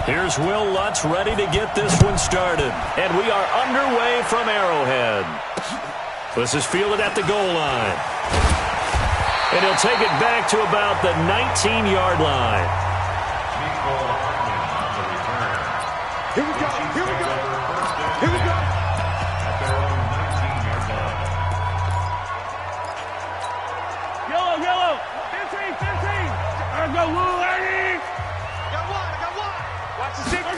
Here's Will Lutz ready to get this one started. And we are underway from Arrowhead. This is fielded at the goal line. And he'll take it back to about the 19-yard line. Here we go, here we go, here we go. Yellow, 15. I go, Will, Eddie. I got one. Watch the secret.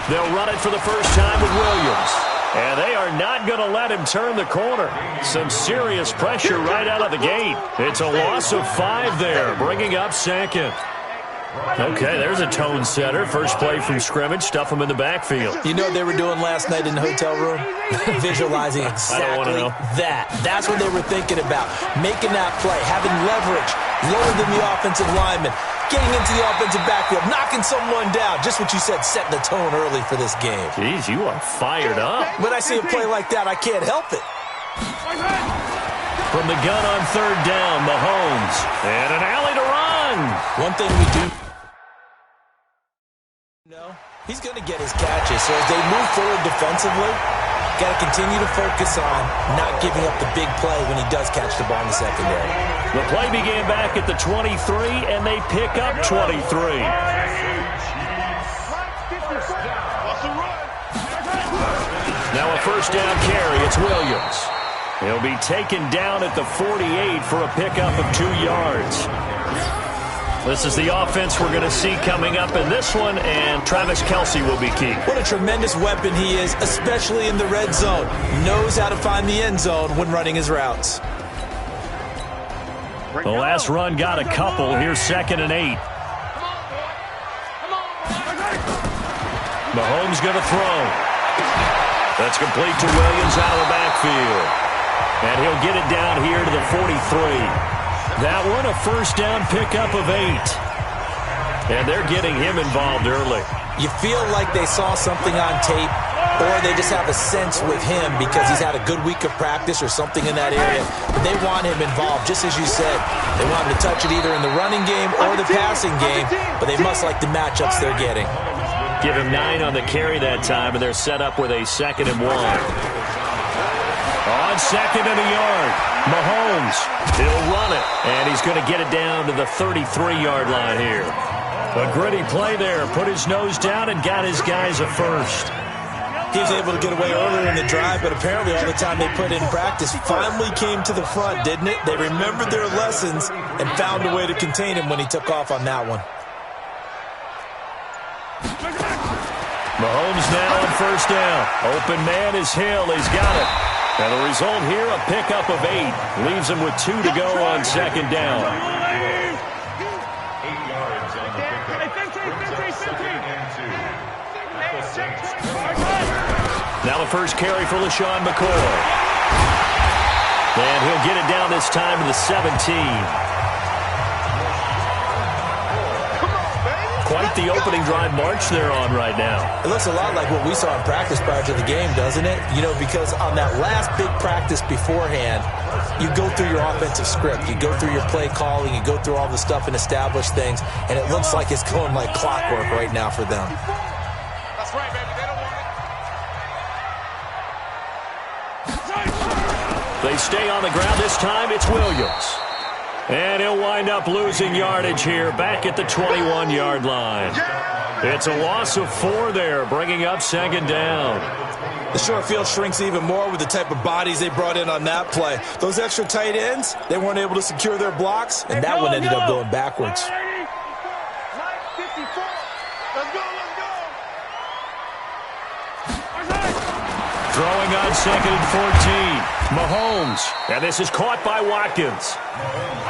They'll run it for the first time with Williams. And they are not going to let him turn the corner. Some serious pressure right out of the gate. It's a loss of 5 there, bringing up second. Okay, there's a tone setter. First play from scrimmage, stuff him in the backfield. You know what they were doing last night in the hotel room? Visualizing exactly that. That's what they were thinking about. Making that play, having leverage, lower than the offensive lineman, getting into the offensive backfield, knocking someone down. Just what you said, setting the tone early for this game. Jeez, you are fired up. When I see a play like that, I can't help it. From the gun on third down, Mahomes. And an alley to run. One thing we do know, he's going to get his catches. So as they move forward defensively, got to continue to focus on not giving up the big play when he does catch the ball in the secondary. The play began back at the 23, and they pick up 23. Now a first down carry. It's Williams. He'll be taken down at the 48 for a pickup of 2 yards. This is the offense we're going to see coming up in this one, and Travis Kelce will be key. What a tremendous weapon he is, especially in the red zone. Knows how to find the end zone when running his routes. The last run got a couple. Here's 2nd and 8. Mahomes going to throw. That's complete to Williams out of the backfield. And he'll get it down here to the 43. That one, a first down pickup of 8. And they're getting him involved early. You feel like they saw something on tape, or they just have a sense with him because he's had a good week of practice or something in that area. But they want him involved, just as you said. They want him to touch it either in the running game or the passing game, but they must like the matchups they're getting. Give him 9 on the carry that time, and they're set up with a 2nd and 1. On 2nd and a yard, Mahomes, he'll run it, and he's going to get it down to the 33-yard line here. A gritty play there, put his nose down and got his guys a first. He was able to get away earlier in the drive, but apparently all the time they put in practice finally came to the front, didn't it? They remembered their lessons and found a way to contain him when he took off on that one. Mahomes now on first down. Open man is Hill. He's got it. And the result here, a pickup of 8. Leaves him with 2 to go on 2nd down. 8 yards on the pickup. 15. Now the first carry for LaShawn McCoy. And he'll get it down this time to the 17. Quite the opening drive march they're on right now. It looks a lot like what we saw in practice prior to the game, doesn't it? You know, because on that last big practice beforehand, you go through your offensive script. You go through your play calling. You go through all the stuff and establish things. And it looks like it's going like clockwork right now for them. That's right, baby. They don't want it. They stay on the ground this time. It's Williams. And he'll wind up losing yardage here back at the 21-yard line. It's a loss of 4 there, bringing up 2nd down. The short field shrinks even more with the type of bodies they brought in on that play. Those extra tight ends, they weren't able to secure their blocks, and that one ended up going backwards. Throwing on 2nd and 14. Mahomes. And this is caught by Watkins.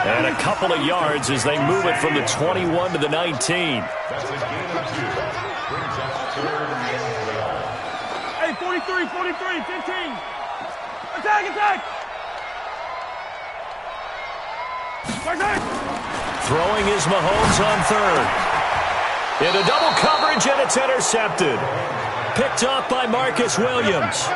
And a couple of yards as they move it from the 21 to the 19. Hey, 43, 15. Attack! Throwing is Mahomes on 3rd. Into double coverage, and it's intercepted. Picked up by Marcus Williams.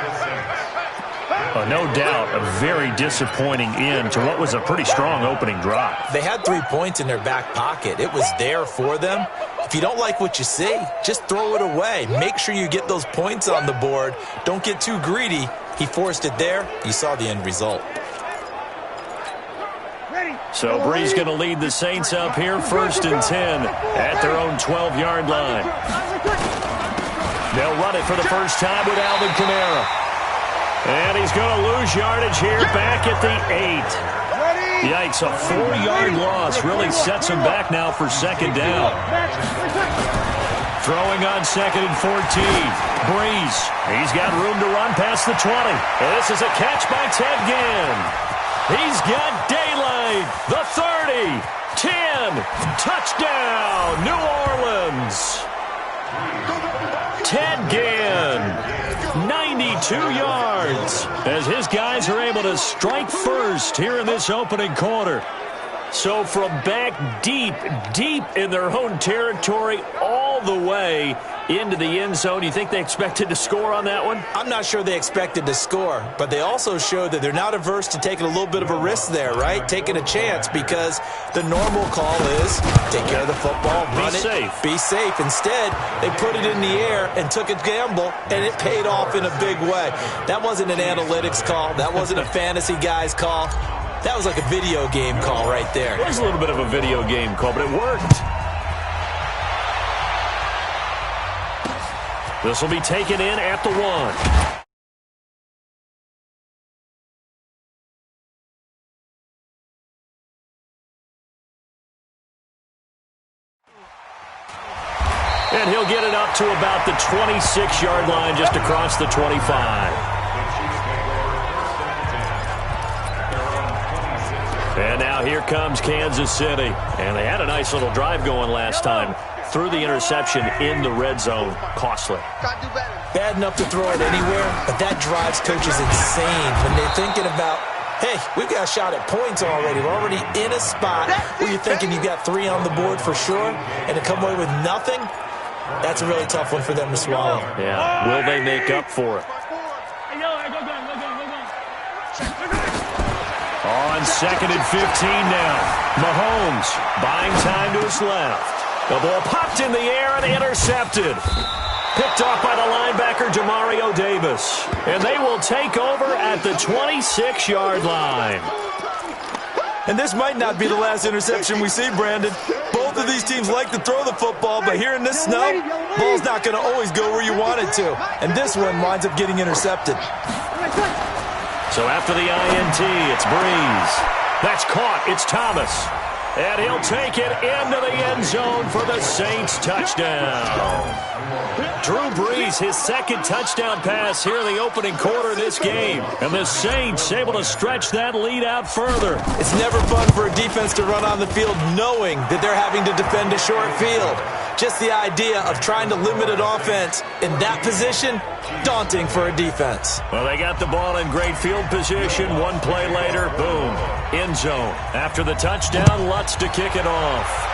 No doubt, a very disappointing end to what was a pretty strong opening drive. They had 3 points in their back pocket. It was there for them. If you don't like what you see, just throw it away. Make sure you get those points on the board. Don't get too greedy. He forced it there. You saw the end result. So Bree's going to lead the Saints up here, 1st and 10 at their own 12-yard line. They'll run it for the first time with Alvin Kamara. And he's going to lose yardage here back at the 8. Yikes, a 4-yard loss really sets him back now for 2nd down. Throwing on 2nd and 14. Breeze, he's got room to run past the 20. And this is a catch by Ted Ginn. He's got daylight. The 30, 10, touchdown, New Orleans. Ted Ginn, 92 yards, as his guys are able to strike first here in this opening quarter. So from back deep in their own territory all the way into the end zone, you think they expected to score on that one? I'm not sure they expected to score, but they also showed that they're not averse to taking a little bit of a risk there, right? Taking a chance, because the normal call is take care of the football, run it, be safe. Instead, they put it in the air and took a gamble, and it paid off in a big way. That wasn't an analytics call. That wasn't a fantasy guy's call. That was like a video game call right there. It was a little bit of a video game call, but it worked. This will be taken in at the 1. And he'll get it up to about the 26-yard line, just across the 25. And now here comes Kansas City. And they had a nice little drive going last time. Threw the interception in the red zone. Costly. Bad enough to throw it anywhere, but that drives coaches insane when they're thinking about, hey, we've got a shot at points already. We're already in a spot where you're thinking you've got 3 on the board for sure, and to come away with nothing, that's a really tough one for them to swallow. Yeah. Will they make up for it? On 2nd and 15 now. Mahomes buying time to his left. The ball popped in the air and intercepted. Picked off by the linebacker, Demario Davis. And they will take over at the 26-yard line. And this might not be the last interception we see, Brandon. Both of these teams like to throw the football, but here in this snow, ball's not going to always go where you want it to. And this one winds up getting intercepted. So after the INT, it's Breeze. That's caught. It's Thomas. And he'll take it into the end zone for the Saints touchdown. Drew Brees, his 2nd touchdown pass here in the opening quarter of this game. And the Saints able to stretch that lead out further. It's never fun for a defense to run on the field knowing that they're having to defend a short field. Just the idea of trying to limit an offense in that position, daunting for a defense. Well, they got the ball in great field position. One play later, boom, end zone. After the touchdown, Lutz to kick it off.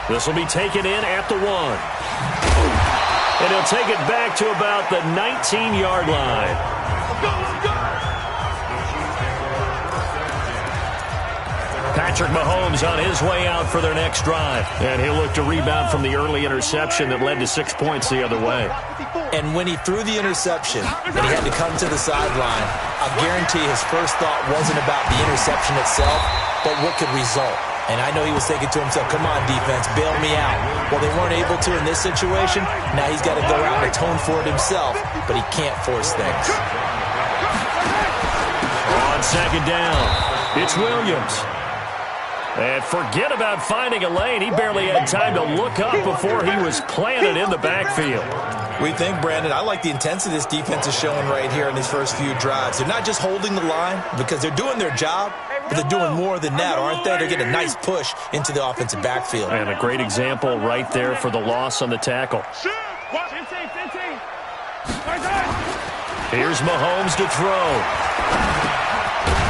This will be taken in at the 1. And he'll take it back to about the 19-yard line. Patrick Mahomes on his way out for their next drive. And he'll look to rebound from the early interception that led to 6 points the other way. And when he threw the interception and he had to come to the sideline, I'll guarantee his first thought wasn't about the interception itself, but what could result. And I know he was thinking to himself, come on, defense, bail me out. Well, they weren't able to in this situation. Now he's got to go out and atone for it himself, but he can't force things. On 2nd down, it's Williams. And forget about finding a lane. He barely had time to look up before he was planted in the backfield. We think, Brandon, I like the intensity this defense is showing right here in these first few drives. They're not just holding the line because they're doing their job, but they're doing more than that, aren't they? They're getting a nice push into the offensive backfield. And a great example right there for the loss on the tackle. Here's Mahomes to throw.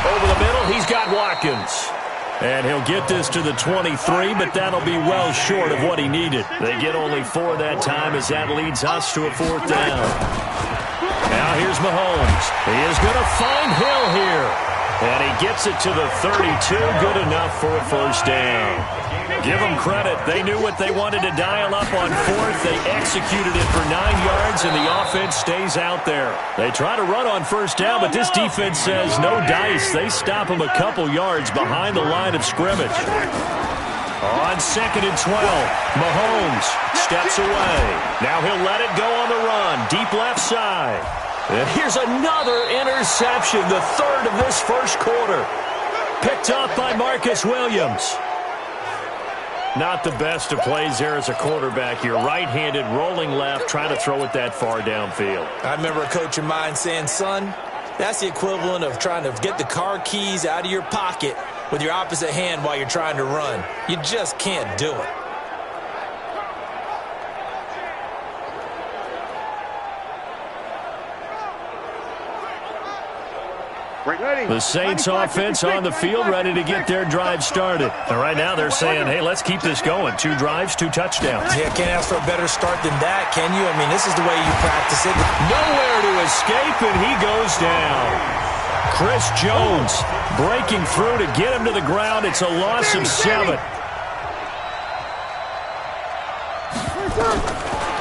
Over the middle, he's got Watkins. And he'll get this to the 23, but that'll be well short of what he needed. They get only 4 that time as that leads us to a 4th down. Now here's Mahomes. He is going to find Hill here. And he gets it to the 32. Good enough for a first down. Give them credit. They knew what they wanted to dial up on fourth. They executed it for 9 yards, and the offense stays out there. They try to run on first down, but this defense says no dice. They stop them a couple yards behind the line of scrimmage. On 2nd and 12, Mahomes steps away. Now he'll let it go on the run, deep left side. And here's another interception, the third of this first quarter. Picked off by Marcus Williams. Not the best of plays there as a quarterback. You're right-handed, rolling left, trying to throw it that far downfield. I remember a coach of mine saying, son, that's the equivalent of trying to get the car keys out of your pocket with your opposite hand while you're trying to run. You just can't do it. The Saints offense on the field, ready to get their drive started. And right now they're saying, hey, let's keep this going. 2 drives, 2 touchdowns. Yeah, can't ask for a better start than that, can you? I mean, this is the way you practice it. Nowhere to escape, and he goes down. Chris Jones breaking through to get him to the ground. It's a loss of 7.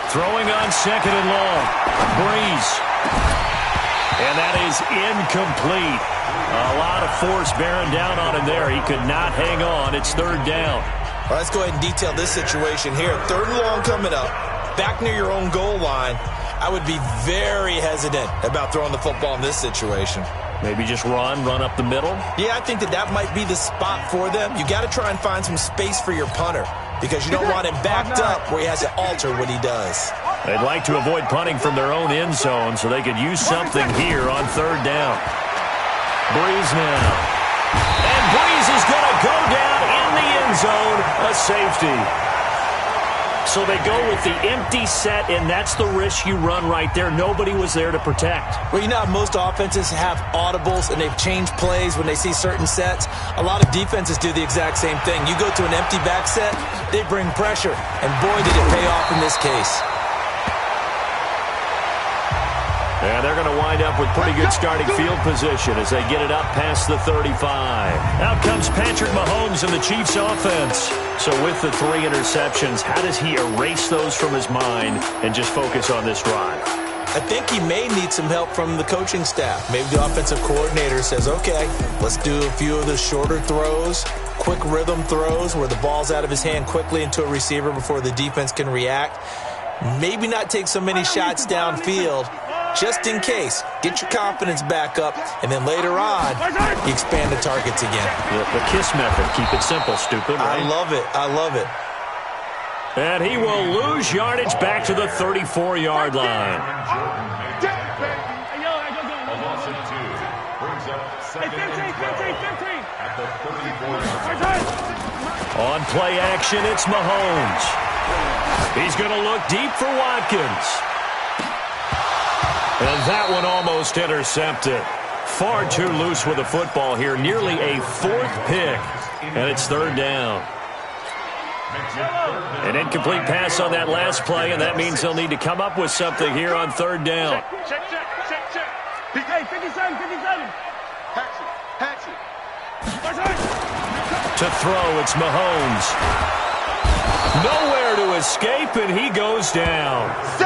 Throwing on 2nd and long. Breeze. And that is incomplete. A lot of force bearing down on him there. He could not hang on. It's 3rd down. Well, let's go ahead and detail this situation here. 3rd and long coming up. Back near your own goal line. I would be very hesitant about throwing the football in this situation. Maybe just run up the middle? Yeah, I think that might be the spot for them. You got to try and find some space for your punter because you don't want him backed up where he has to alter what he does. They'd like to avoid punting from their own end zone so they could use something here on 3rd down. Breeze now. And Breeze is going to go down in the end zone, a safety. So they go with the empty set, and that's the risk you run right there. Nobody was there to protect. Well, you know how most offenses have audibles, and they've changed plays when they see certain sets. A lot of defenses do the exact same thing. You go to an empty back set, they bring pressure, and boy, did it pay off in this case. And they're going to wind up with pretty good starting field position as they get it up past the 35. Out comes Patrick Mahomes and the Chiefs offense. So with the 3 interceptions, how does he erase those from his mind and just focus on this drive? I think he may need some help from the coaching staff. Maybe the offensive coordinator says, okay, let's do a few of the shorter throws, quick rhythm throws where the ball's out of his hand quickly into a receiver before the defense can react. Maybe not take so many shots downfield, just in case. Get your confidence back up, and then later on, you expand the targets again. The KISS method. Keep it simple, stupid. Right? I love it. I love it. And he will lose yardage back to the 34-yard line. On play action, it's Mahomes. He's going to look deep for Watkins. And that one almost intercepted. Far too loose with the football here. Nearly a 4th pick. And it's 3rd down. An incomplete pass on that last play, and that means they'll need to come up with something here on 3rd down. Check. Hey, 57. Patsy. To throw, it's Mahomes. Nowhere to escape, and he goes down. Let's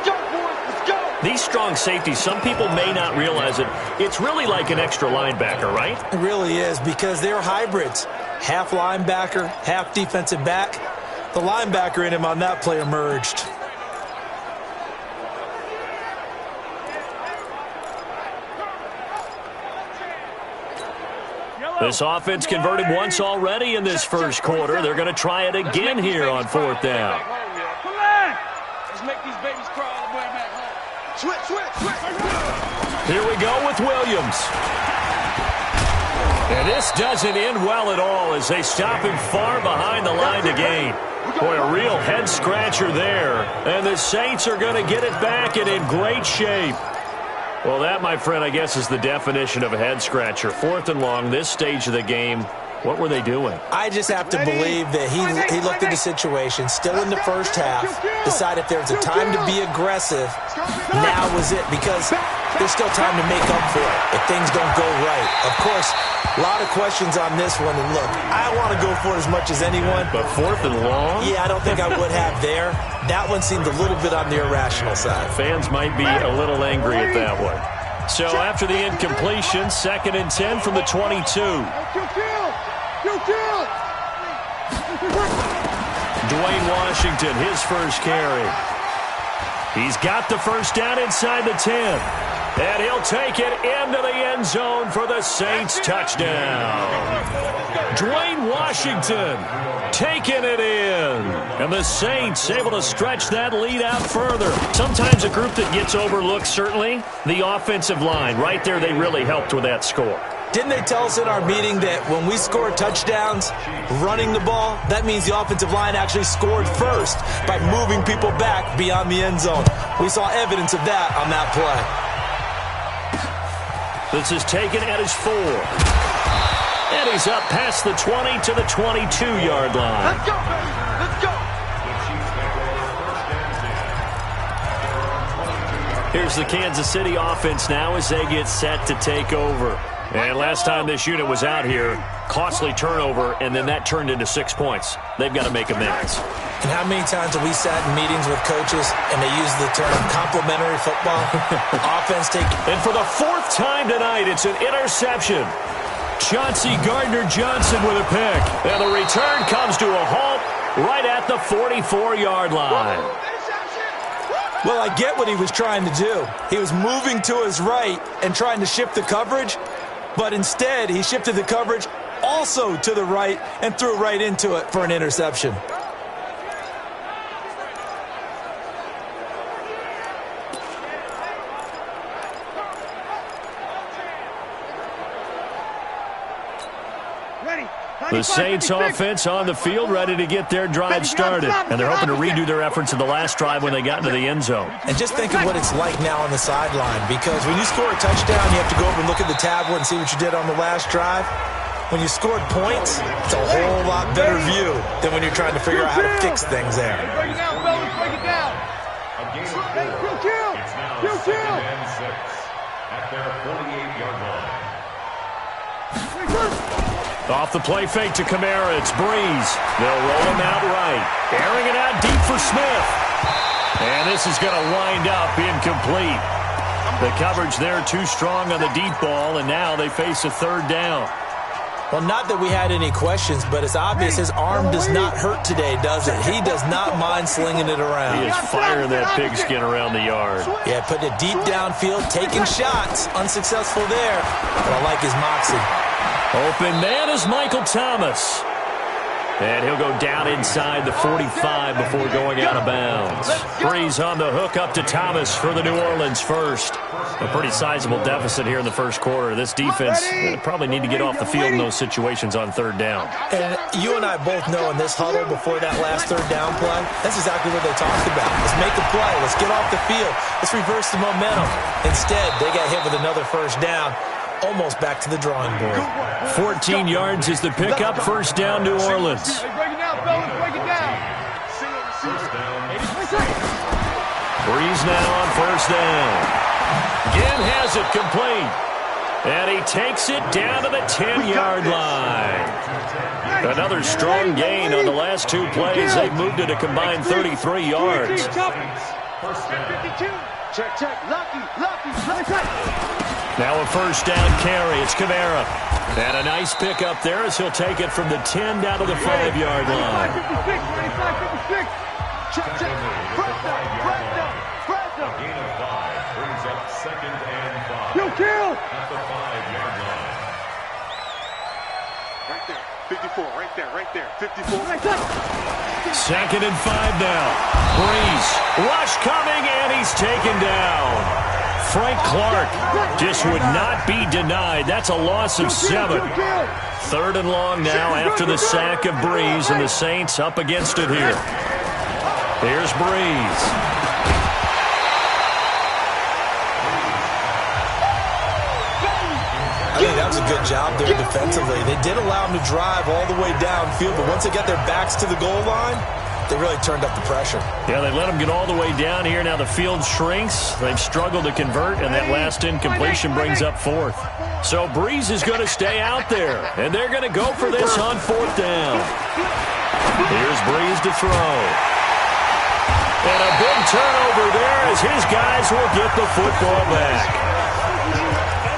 go, boys. Let's go. These strong safeties, some people may not realize it. It's really like an extra linebacker, right? It really is, because they're hybrids. Half linebacker, half defensive back. The linebacker in him on that play emerged. This offense converted once already in this first quarter. They're going to try it again here on 4th down. Come on. Let's make these babies crawl all the way back home. Switch. Here we go with Williams. And this doesn't end well at all as they stop him far behind the line to gain. Boy, a real head-scratcher there. And the Saints are going to get it back and in great shape. Well, that, my friend, I guess is the definition of a head-scratcher. 4th and long, this stage of the game. What were they doing? I just have to believe that he looked at the situation, still in the first half, decided if there was a time to be aggressive, now was it, because there's still time to make up for it if things don't go right. Of course, a lot of questions on this one, and look, I want to go for it as much as anyone. But 4th and long? Yeah, I don't think I would have there. That one seemed a little bit on the irrational side. Fans might be a little angry at that one. So after the incompletion, 2nd and 10 from the 22. Dwayne Washington, his first carry. He's got the first down inside the 10. And he'll take it into the end zone for the Saints touchdown. Dwayne Washington taking it in. And the Saints able to stretch that lead out further. Sometimes a group that gets overlooked, certainly, the offensive line. Right there, they really helped with that score. Didn't they tell us in our meeting that when we score touchdowns running the ball, that means the offensive line actually scored first by moving people back beyond the end zone? We saw evidence of that on that play. This is taken at his 4. And he's up past the 20 to the 22-yard line. Let's go, baby. Let's go. Here's the Kansas City offense now as they get set to take over. And last time this unit was out here, costly turnover, and then that turned into 6 points. They've got to make amends. And how many times have we sat in meetings with coaches and they use the term complementary football? Offense take. And for the 4th time tonight, it's an interception. Chauncey Gardner-Johnson with a pick. And the return comes to a halt right at the 44-yard line. Well, I get what he was trying to do. He was moving to his right and trying to shift the coverage, but instead he shifted the coverage also to the right and threw right into it for an interception. The Saints offense on the field, ready to get their drive started. And they're hoping to redo their efforts in the last drive when they got into the end zone. And just think of what it's like now on the sideline, because when you score a touchdown, you have to go over and look at the tablet and see what you did on the last drive. When you scored points, it's a whole lot better view than when you're trying to figure out how to fix things there. Break it down, fellas. Break it down. It's now 2nd and 6 at their 48-yard line. Off the play fake to Kamara, it's Breeze. They'll roll him out right. Airing it out deep for Smith. And this is going to wind up incomplete. The coverage there too strong on the deep ball, and now they face a 3rd down. Well, not that we had any questions, but it's obvious his arm does not hurt today, does it? He does not mind slinging it around. He is firing that pigskin around the yard. Yeah, putting it deep downfield, taking shots. Unsuccessful there, but I like his moxie. Open man is Michael Thomas. And he'll go down inside the 45 before going out of bounds. Breeze on the hook up to Thomas for the New Orleans first. A pretty sizable deficit here in the first quarter. This defense probably need to get off the field in those situations on 3rd down. And you and I both know in this huddle before that last 3rd down play, that's exactly what they talked about. Let's make a play. Let's get off the field. Let's reverse the momentum. Instead, they got hit with another 1st down. Almost back to the drawing board. 14 yards is the pickup. 1st down, New Orleans. Break it down, fellas. Break it down. Breeze now on 1st down. Again has it complete. And he takes it down to the 10-yard line. Another strong gain on the last 2 plays. They've moved it a combined 33 yards. Check. Lucky. Now a 1st down carry. It's Kamara. And a nice pickup there as he'll take it from the 10 down to the 5-yard line. 56. Check. Press them. A gain of 5 brings up 2nd and 5. Kill. At the 5-yard line. Right there. 54. Right there. 54. 2nd and 5 now. Breeze. Rush coming, and he's taken down. Frank Clark just would not be denied. That's a loss of 7. 3rd and long now after the sack of Breeze, and the Saints up against it here. Here's Breeze. think that was a good job there defensively. They did allow them to drive all the way downfield, but once they got their backs to the goal line, they really turned up the pressure. Yeah, they let them get all the way down here. Now the field shrinks. They've struggled to convert, and that last incompletion brings up fourth. So Breeze is going to stay out there, and they're going to go for this on fourth down. Here's Breeze to throw. And a big turnover there as his guys will get the football back.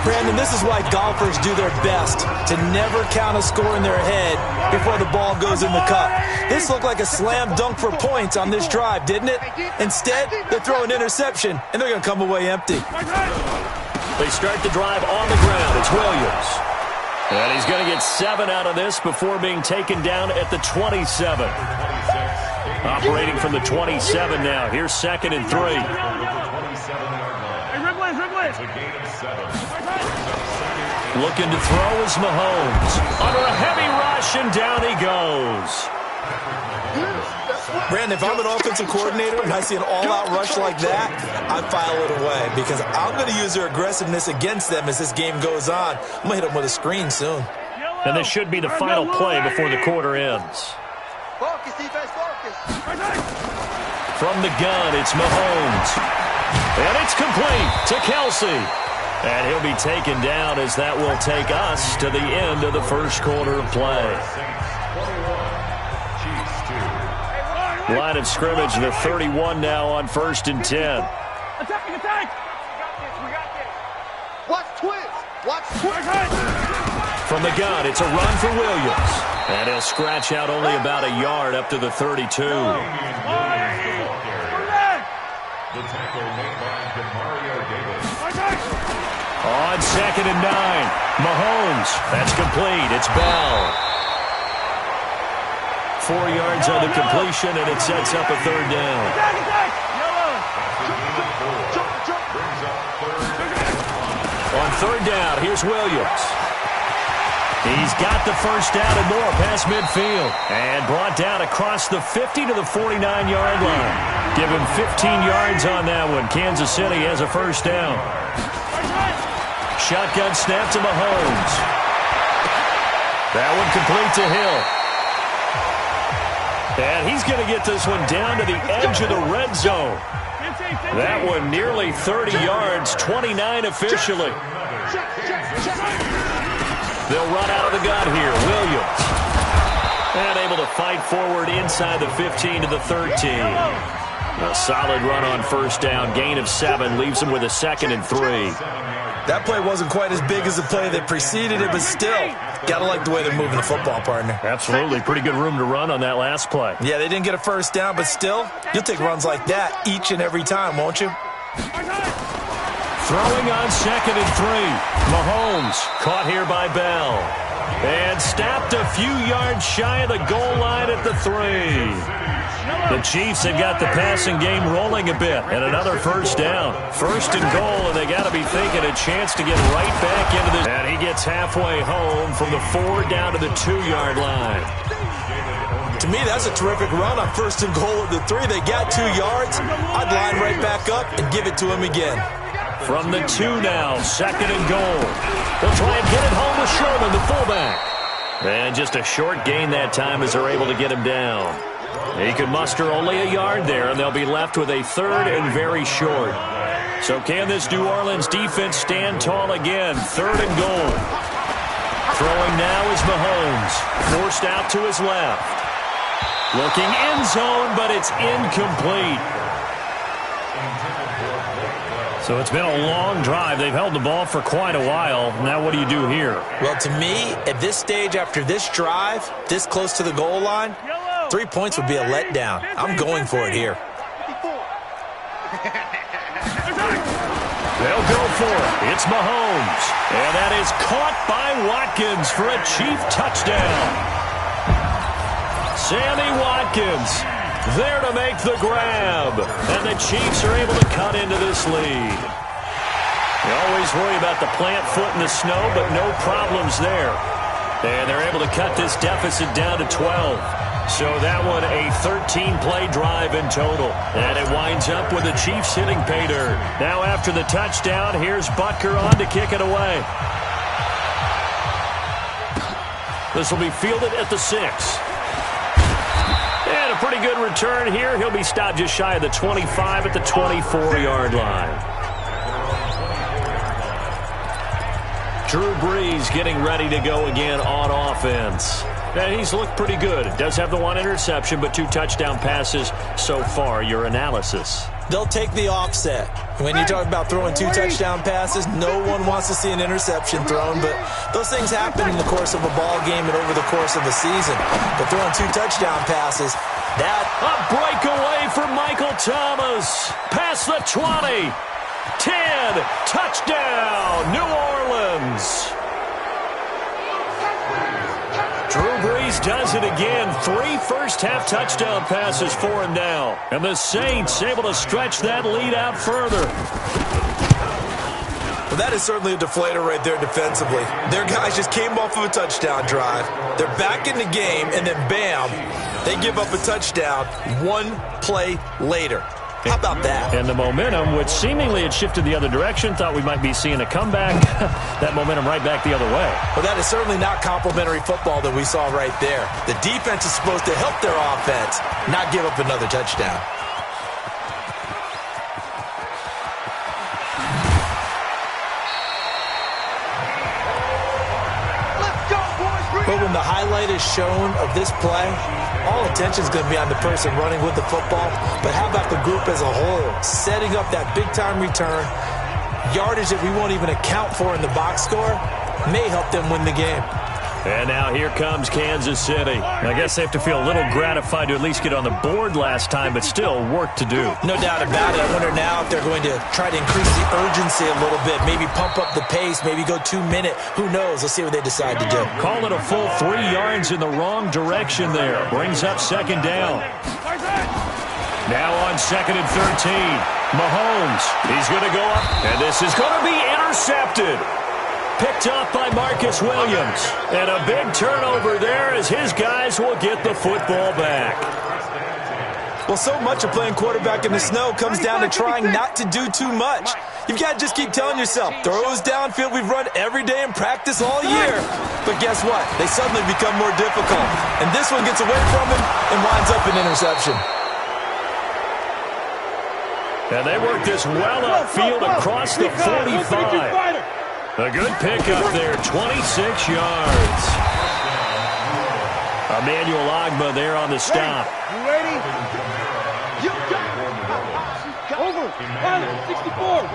Brandon, this is why golfers do their best to never count a score in their head before the ball goes in the cup. This looked like a slam dunk for points on this drive, didn't it? Instead, they throw an interception, and they're going to come away empty. They start the drive on the ground. It's Williams. And he's going to get 7 out of this before being taken down at the 27. Operating from the 27 now. Here's 2nd and 3. Looking to throw is Mahomes. Under a heavy rush, and down he goes. Brandon, if I'm an offensive coordinator and I see an all-out rush like that, I file it away because I'm going to use their aggressiveness against them as this game goes on. I'm going to hit them with a screen soon. And this should be the final play before the quarter ends. Focus, defense, focus. From the gun, it's Mahomes. And it's complete to Kelsey. And he'll be taken down as that will take us to the end of the first quarter of play. Line of scrimmage, the 31 now on 1st and 10. Attacking, attack! We got this. Watch twins. Watch twins. From the gun, it's a run for Williams. And he'll scratch out only about a yard up to the 32. The tackle made by Mario Davis. On 2nd and 9, Mahomes. That's complete. It's Bell. 4 yards on the completion, and it sets up a 3rd down. On 3rd down, here's Williams. He's got the first down and more past midfield. And brought down across the 50 to the 49-yard line. Give him 15 yards on that one. Kansas City has a first down. Shotgun snap to Mahomes. That one complete to Hill. And he's going to get this one down to the edge of the red zone. That one nearly 30 yards, 29 officially. They'll run out of the gun here. Williams. And able to fight forward inside the 15 to the 13. A solid run on first down. Gain of 7 leaves him with a 2nd and 3. That play wasn't quite as big as the play that preceded it, but still, got to like the way they're moving the football, partner. Absolutely. Pretty good room to run on that last play. Yeah, they didn't get a first down, but still, you'll take runs like that each and every time, won't you? Throwing on 2nd and 3. Mahomes caught here by Bell. And stopped a few yards shy of the goal line at the 3. The Chiefs have got the passing game rolling a bit. And another first down. 1st and goal, and they got to be thinking a chance to get right back into this. And he gets halfway home from the 4 down to the 2-yard line. To me, that's a terrific run on 1st and goal at the 3. They got 2 yards. I'd line right back up and give it to him again. From the 2 now, 2nd and goal. They'll try and get it home with Sherman, the fullback. And just a short gain that time as they're able to get him down. He could muster only a yard there, and they'll be left with a 3rd and very short. So can this New Orleans defense stand tall again? 3rd and goal. Throwing now is Mahomes. Forced out to his left. Looking end zone, but it's incomplete. So it's been a long drive. They've held the ball for quite a while. Now what do you do here? Well, to me, at this stage after this drive, this close to the goal line, 3 points would be a letdown. I'm going for it here. They'll go for it. It's Mahomes. And that is caught by Watkins for a Chief touchdown. Sammy Watkins there to make the grab. And the Chiefs are able to cut into this lead. You always worry about the plant foot in the snow, but no problems there. And they're able to cut this deficit down to 12. So that one a 13-play drive in total. And it winds up with the Chiefs hitting pay dirt. Now after the touchdown, here's Butker on to kick it away. This will be fielded at the 6. And a pretty good return here. He'll be stopped just shy of the 25 at the 24-yard line. Drew Brees getting ready to go again on offense. And he's looked pretty good. Does have the one interception, but 2 touchdown passes so far. Your analysis? They'll take the offset. When you talk about throwing 2 touchdown passes, no one wants to see an interception thrown, but those things happen in the course of a ball game and over the course of a season. But throwing 2 touchdown passes, that... A breakaway for Michael Thomas. Past the 20. 10. Touchdown, New Orleans. Drew Brees does it again. 3 first-half touchdown passes for him now. And the Saints able to stretch that lead out further. Well, that is certainly a deflator right there defensively. Their guys just came off of a touchdown drive. They're back in the game, and then bam, they give up a touchdown 1 play later. How about that? And the momentum, which seemingly had shifted the other direction, thought we might be seeing a comeback. That momentum right back the other way. Well, that is certainly not complimentary football that we saw right there. The defense is supposed to help their offense, not give up another touchdown. But when the highlight is shown of this play, all attention is going to be on the person running with the football. But how about the group as a whole? Setting up that big-time return, yardage that we won't even account for in the box score, may help them win the game. And now here comes Kansas City. I guess they have to feel a little gratified to at least get on the board last time, but still work to do. No doubt about it. I wonder now if they're going to try to increase the urgency a little bit, maybe pump up the pace, maybe go 2-minute. Who knows? Let's see what they decide to do. Call it a full 3 yards in the wrong direction there. Brings up 2nd down. Now on 2nd and 13. Mahomes, he's going to go up, and this is going to be intercepted. Picked off by Marcus Williams. And a big turnover there as his guys will get the football back. Well, so much of playing quarterback in the snow comes down to trying not to do too much. You've got to just keep telling yourself, throws downfield we've run every day in practice all year. But guess what? They suddenly become more difficult. And this one gets away from him and winds up an interception. And they work this well upfield across the 45. A good pickup there, 26 yards. Emmanuel Ogbah there on the stop. You ready? You got over. 64.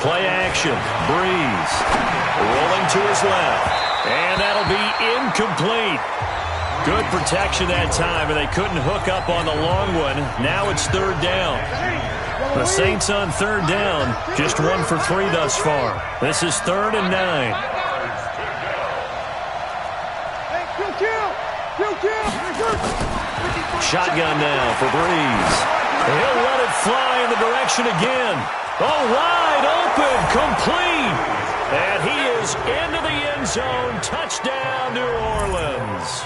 Play action. Brees rolling to his left. And that'll be incomplete. Good protection that time, and they couldn't hook up on the long one. Now it's 3rd down. The Saints on 3rd down, just 1 for 3 thus far. This is 3rd and 9. Shotgun now for Brees. He'll let it fly in the direction again. Oh, wide open, complete. And he is into the end zone. Touchdown, New Orleans.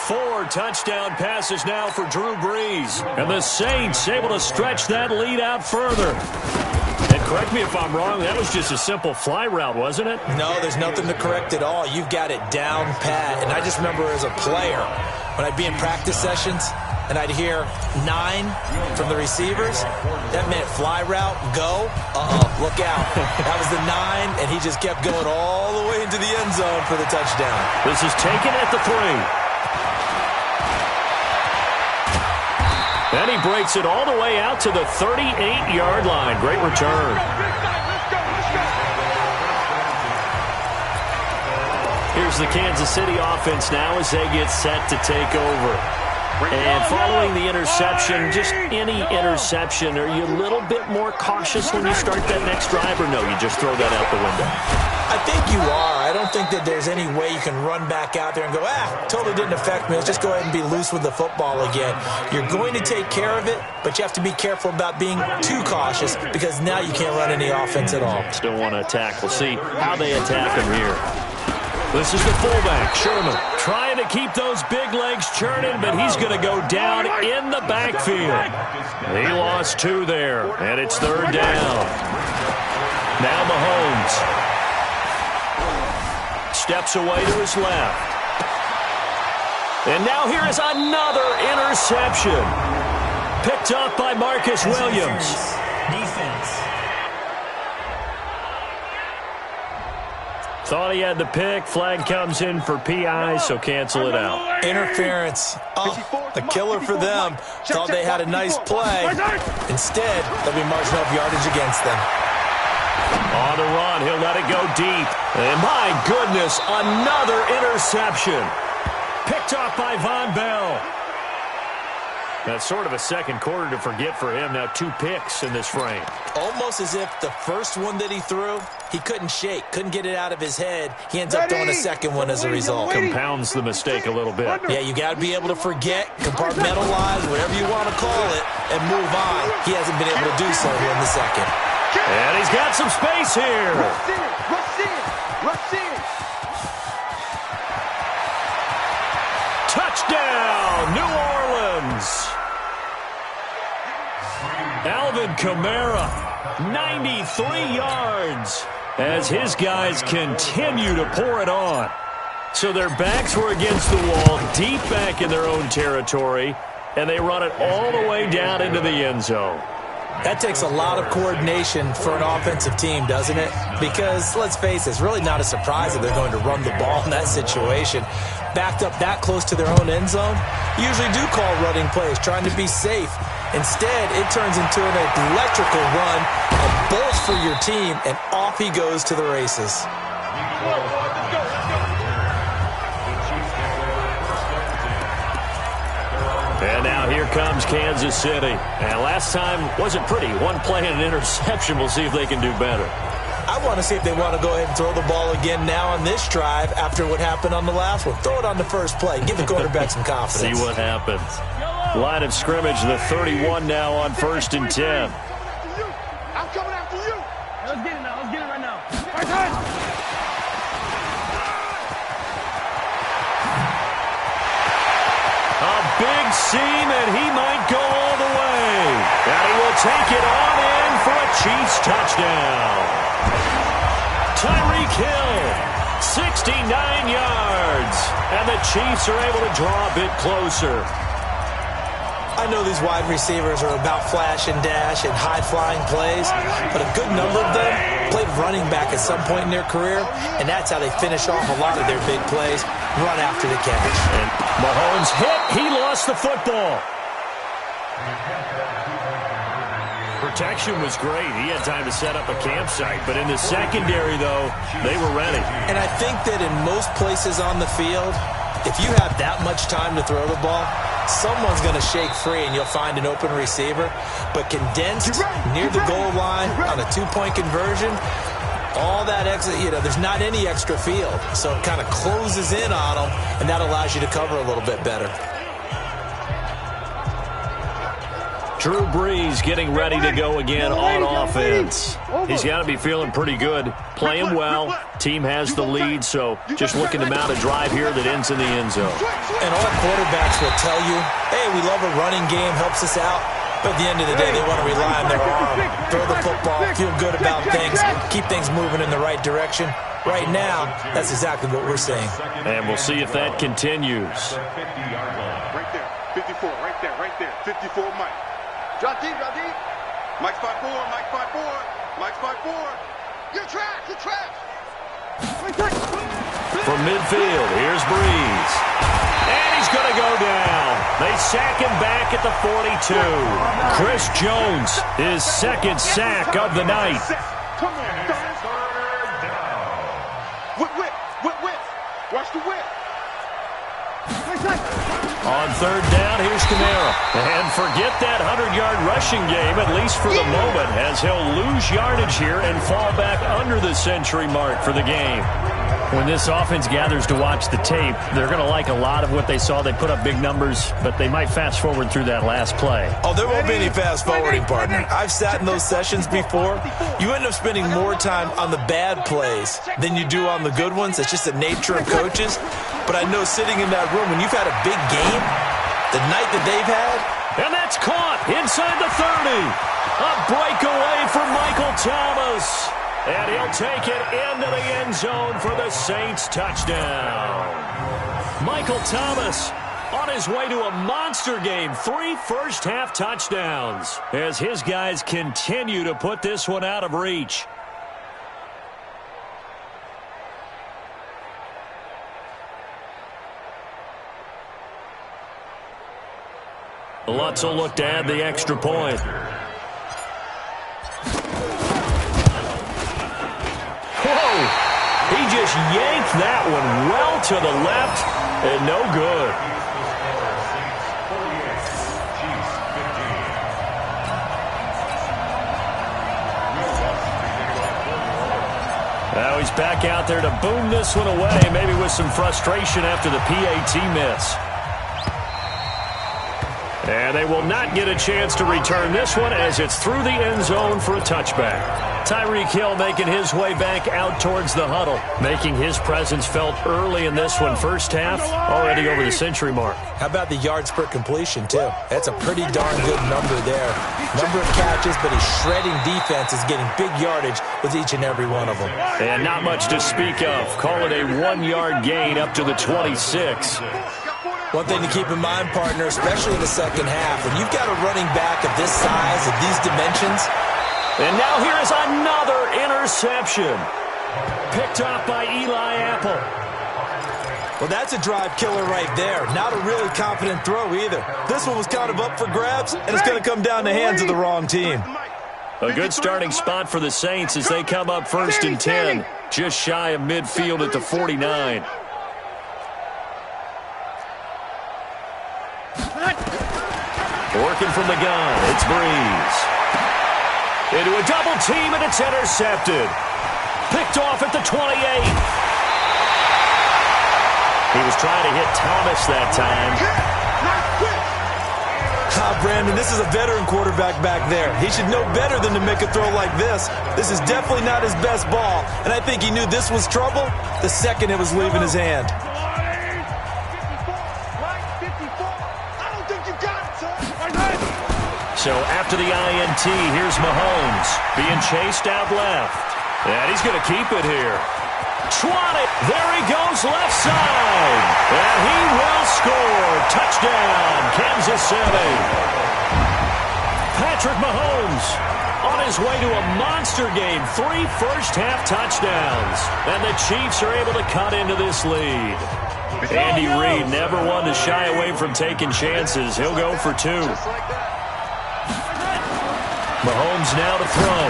4 touchdown passes now for Drew Brees. And the Saints able to stretch that lead out further. And correct me if I'm wrong, that was just a simple fly route, wasn't it? No, there's nothing to correct at all. You've got it down pat. And I just remember as a player, when I'd be in practice sessions and I'd hear 9 from the receivers, that meant fly route, go. Look out. That was the 9, and he just kept going all the way into the end zone for the touchdown. This is taken at the 3. And he breaks it all the way out to the 38-yard line. Great return. Here's the Kansas City offense now as they get set to take over. And following the interception, just any interception, are you a little bit more cautious when you start that next drive, or no, you just throw that out the window? I think you are. I don't think that there's any way you can run back out there and go, totally didn't affect me. Let's just go ahead and be loose with the football again. You're going to take care of it, but you have to be careful about being too cautious because now you can't run any offense at all. Still want to attack. We'll see how they attack him here. This is the fullback, Sherman, trying to keep those big legs churning, but he's going to go down in the backfield. He lost 2 there, and it's 3rd down. Now Mahomes. steps away to his left. And now here is another interception. Picked up by Marcus Williams. Defense. Thought he had the pick. Flag comes in for PI, so cancel it out. Interference. Oh, a killer for them. Thought they had a nice play. Instead, they'll be marching up yardage against them. On the run, he'll let it go deep. And my goodness, another interception. Picked off by Von Bell. That's sort of a second quarter to forget for him. Now 2 picks in this frame. Almost as if the first one that he threw, he couldn't shake, couldn't get it out of his head. He ends up throwing a second one as a result. Compounds the mistake a little bit. Yeah, you got to be able to forget, compartmentalize, whatever you want to call it, and move on. He hasn't been able to do so here in the second. And he's got some space here. Rush in. Touchdown, New Orleans. Alvin Kamara, 93 yards, as his guys continue to pour it on. So their backs were against the wall, deep back in their own territory, and they run it all the way down into the end zone. That takes a lot of coordination for an offensive team, doesn't it? Because, let's face it, it's really not a surprise that they're going to run the ball in that situation. Backed up that close to their own end zone, usually do call running plays, trying to be safe. Instead, it turns into an electrical run, a bolt for your team, and off he goes to the races. And now here comes Kansas City. And last time wasn't pretty. One play and an interception. We'll see if they can do better. I want to see if they want to go ahead and throw the ball again now on this drive after what happened on the last one. Throw it on the first play. Give the quarterback some confidence. See what happens. Line of scrimmage, the 31 now on 1st and 10. I'm coming after you. Let's get it now. Let's get it right now. Right side. A big seam, and he might go all the way. And he will take it on in for a Chiefs touchdown. Tyreek Hill, 69 yards. And the Chiefs are able to draw a bit closer. I know these wide receivers are about flash and dash and high-flying plays, but a good number of them played running back at some point in their career, and that's how they finish off a lot of their big plays, run after the catch. And Mahomes hit. He lost the football. Protection was great. He had time to set up a campsite, but in the secondary, though, they were ready. And I think that in most places on the field, if you have that much time to throw the ball, someone's going to shake free and you'll find an open receiver. But condensed near the goal line on a 2-point conversion, all that extra, there's not any extra field. So it kind of closes in on them, and that allows you to cover a little bit better. Drew Brees getting ready to go again on offense. He's got to be feeling pretty good, playing well. Team has the lead, so just looking to mount a drive here that ends in the end zone. And all quarterbacks will tell you, hey, we love a running game, helps us out. But at the end of the day, they want to rely on their arm, throw the football, feel good about things, keep things moving in the right direction. Right now, that's exactly what we're seeing. And we'll see if that continues. Right there. 54. Right there. 54, Mike. Drop deep. Mike's 5'4", Mike's 5'4", Mike's 5'4". You're trash. From midfield, here's Brees. And he's going to go down. They sack him back at the 42. Chris Jones, his second sack of the night. Come on, guys. Whip. Watch the whip. On 3rd down, here's Kamara. And forget that 100-yard rushing game, at least for the moment, as he'll lose yardage here and fall back under the century mark for the game. When this offense gathers to watch the tape, they're going to like a lot of what they saw. They put up big numbers, but they might fast forward through that last play. Oh, there won't be any fast forwarding, partner. I've sat in those sessions before. You end up spending more time on the bad plays than you do on the good ones. It's just the nature of coaches. But I know sitting in that room, when you've had a big game, the night that they've had. And that's caught inside the 30. A breakaway for Michael Thomas. And he'll take it into the end zone for the Saints touchdown. Michael Thomas on his way to a monster game. 3 first-half touchdowns as his guys continue to put this one out of reach. Lutz will look to add the extra point. Whoa! He just yanked that one well to the left and no good. Now he's back out there to boom this one away, maybe with some frustration after the PAT miss. And they will not get a chance to return this one as it's through the end zone for a touchback. Tyreek Hill making his way back out towards the huddle, making his presence felt early in this one. First half, already over the century mark. How about the yards per completion, too? That's a pretty darn good number there. Number of catches, but his shredding defense is getting big yardage with each and every one of them. And not much to speak of. Call it a 1-yard gain up to the 26. One thing to keep in mind, partner, especially in the second half, when you've got a running back of this size, of these dimensions. And now here is another interception. Picked off by Eli Apple. Well, that's a drive killer right there. Not a really confident throw either. This one was kind of up for grabs, and it's going to come down the hands of the wrong team. A good starting spot for the Saints as they come up 1st and 10, just shy of midfield at the 49. Working from the gun, it's Breeze. Into a double team, and it's intercepted. Picked off at the 28. He was trying to hit Thomas that time. Brandon, this is a veteran quarterback back there. He should know better than to make a throw like this. This is definitely not his best ball, and I think he knew this was trouble the second it was leaving his hand. So after the INT, here's Mahomes being chased out left. And he's going to keep it here. Swatted. There he goes left side. And he will score. Touchdown, Kansas City. Patrick Mahomes on his way to a monster game. 3 first-half touchdowns. And the Chiefs are able to cut into this lead. Andy Reid never one to shy away from taking chances. He'll go for 2. Mahomes now to throw.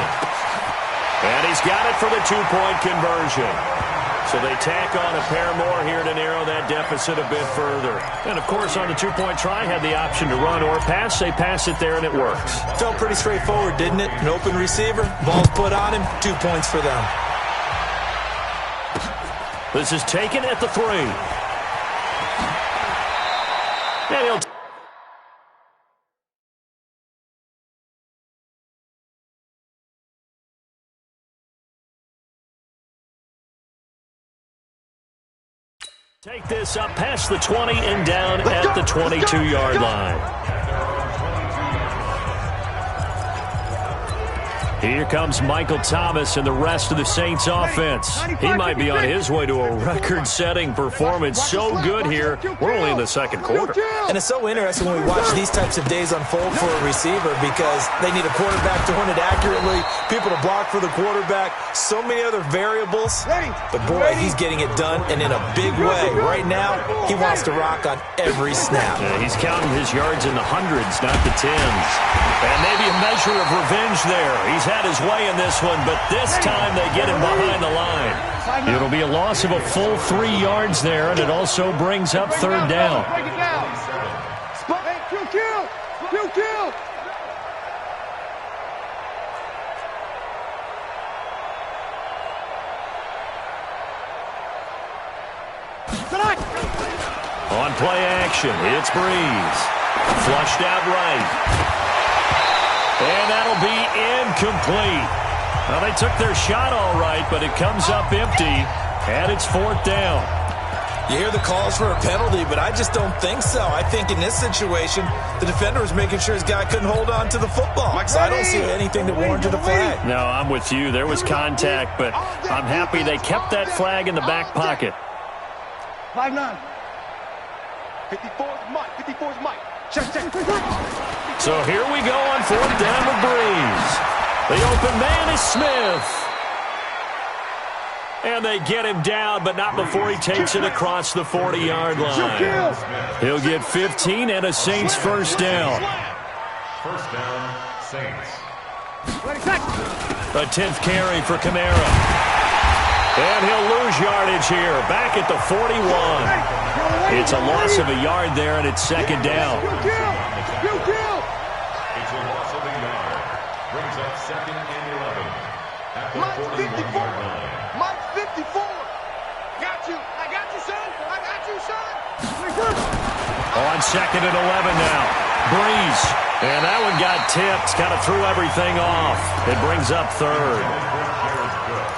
And he's got it for the 2-point conversion. So they tack on a pair more here to narrow that deficit a bit further. And, of course, on the 2-point try, had the option to run or pass. They pass it there, and it works. Felt pretty straightforward, didn't it? An open receiver, ball's put on him, 2 points for them. This is taken at the 3. And he'll take this up past the 20 and down at the 22-yard line. Here comes Michael Thomas and the rest of the Saints offense. He might be on his way to a record-setting performance. So good here. We're only in the second quarter. And it's so interesting when we watch these types of days unfold for a receiver because they need a quarterback to run it accurately, people to block for the quarterback, so many other variables. But, boy, he's getting it done and in a big way. Right now, he wants to rock on every snap. Yeah, he's counting his yards in the hundreds, not the tens. And maybe a measure of revenge there. He's had his way in this one, but this time they get him behind the line. It'll be a loss of a full 3 yards there, and it also brings up 3rd down. On play action, it's Breeze. Flushed out right. And that'll be incomplete. Well, they took their shot all right, but it comes up empty, and it's 4th down. You hear the calls for a penalty, but I just don't think so. I think in this situation, the defender was making sure his guy couldn't hold on to the football. So I don't see anything that warranted a flag. No, I'm with you. There was contact, but I'm happy they kept that flag in the back pocket. 5-9. 54's Mike. 54's Mike. Check. So here we go on 4th down with Breeze. The open man is Smith. And they get him down, but not before he takes it across the 40-yard line. He'll get 15 and a Saints first down. First down, Saints. A 10th carry for Kamara. And he'll lose yardage here, back at the 41. It's a loss of a yard there, and it's second down. It's a loss of a yard. Brings up 2nd and 11 at the 41-yard line. Mike 54. Got you. I got you, son. I got you, son. On 2nd and 11 now. Breeze. And that one got tipped. Kind of threw everything off. It brings up 3rd.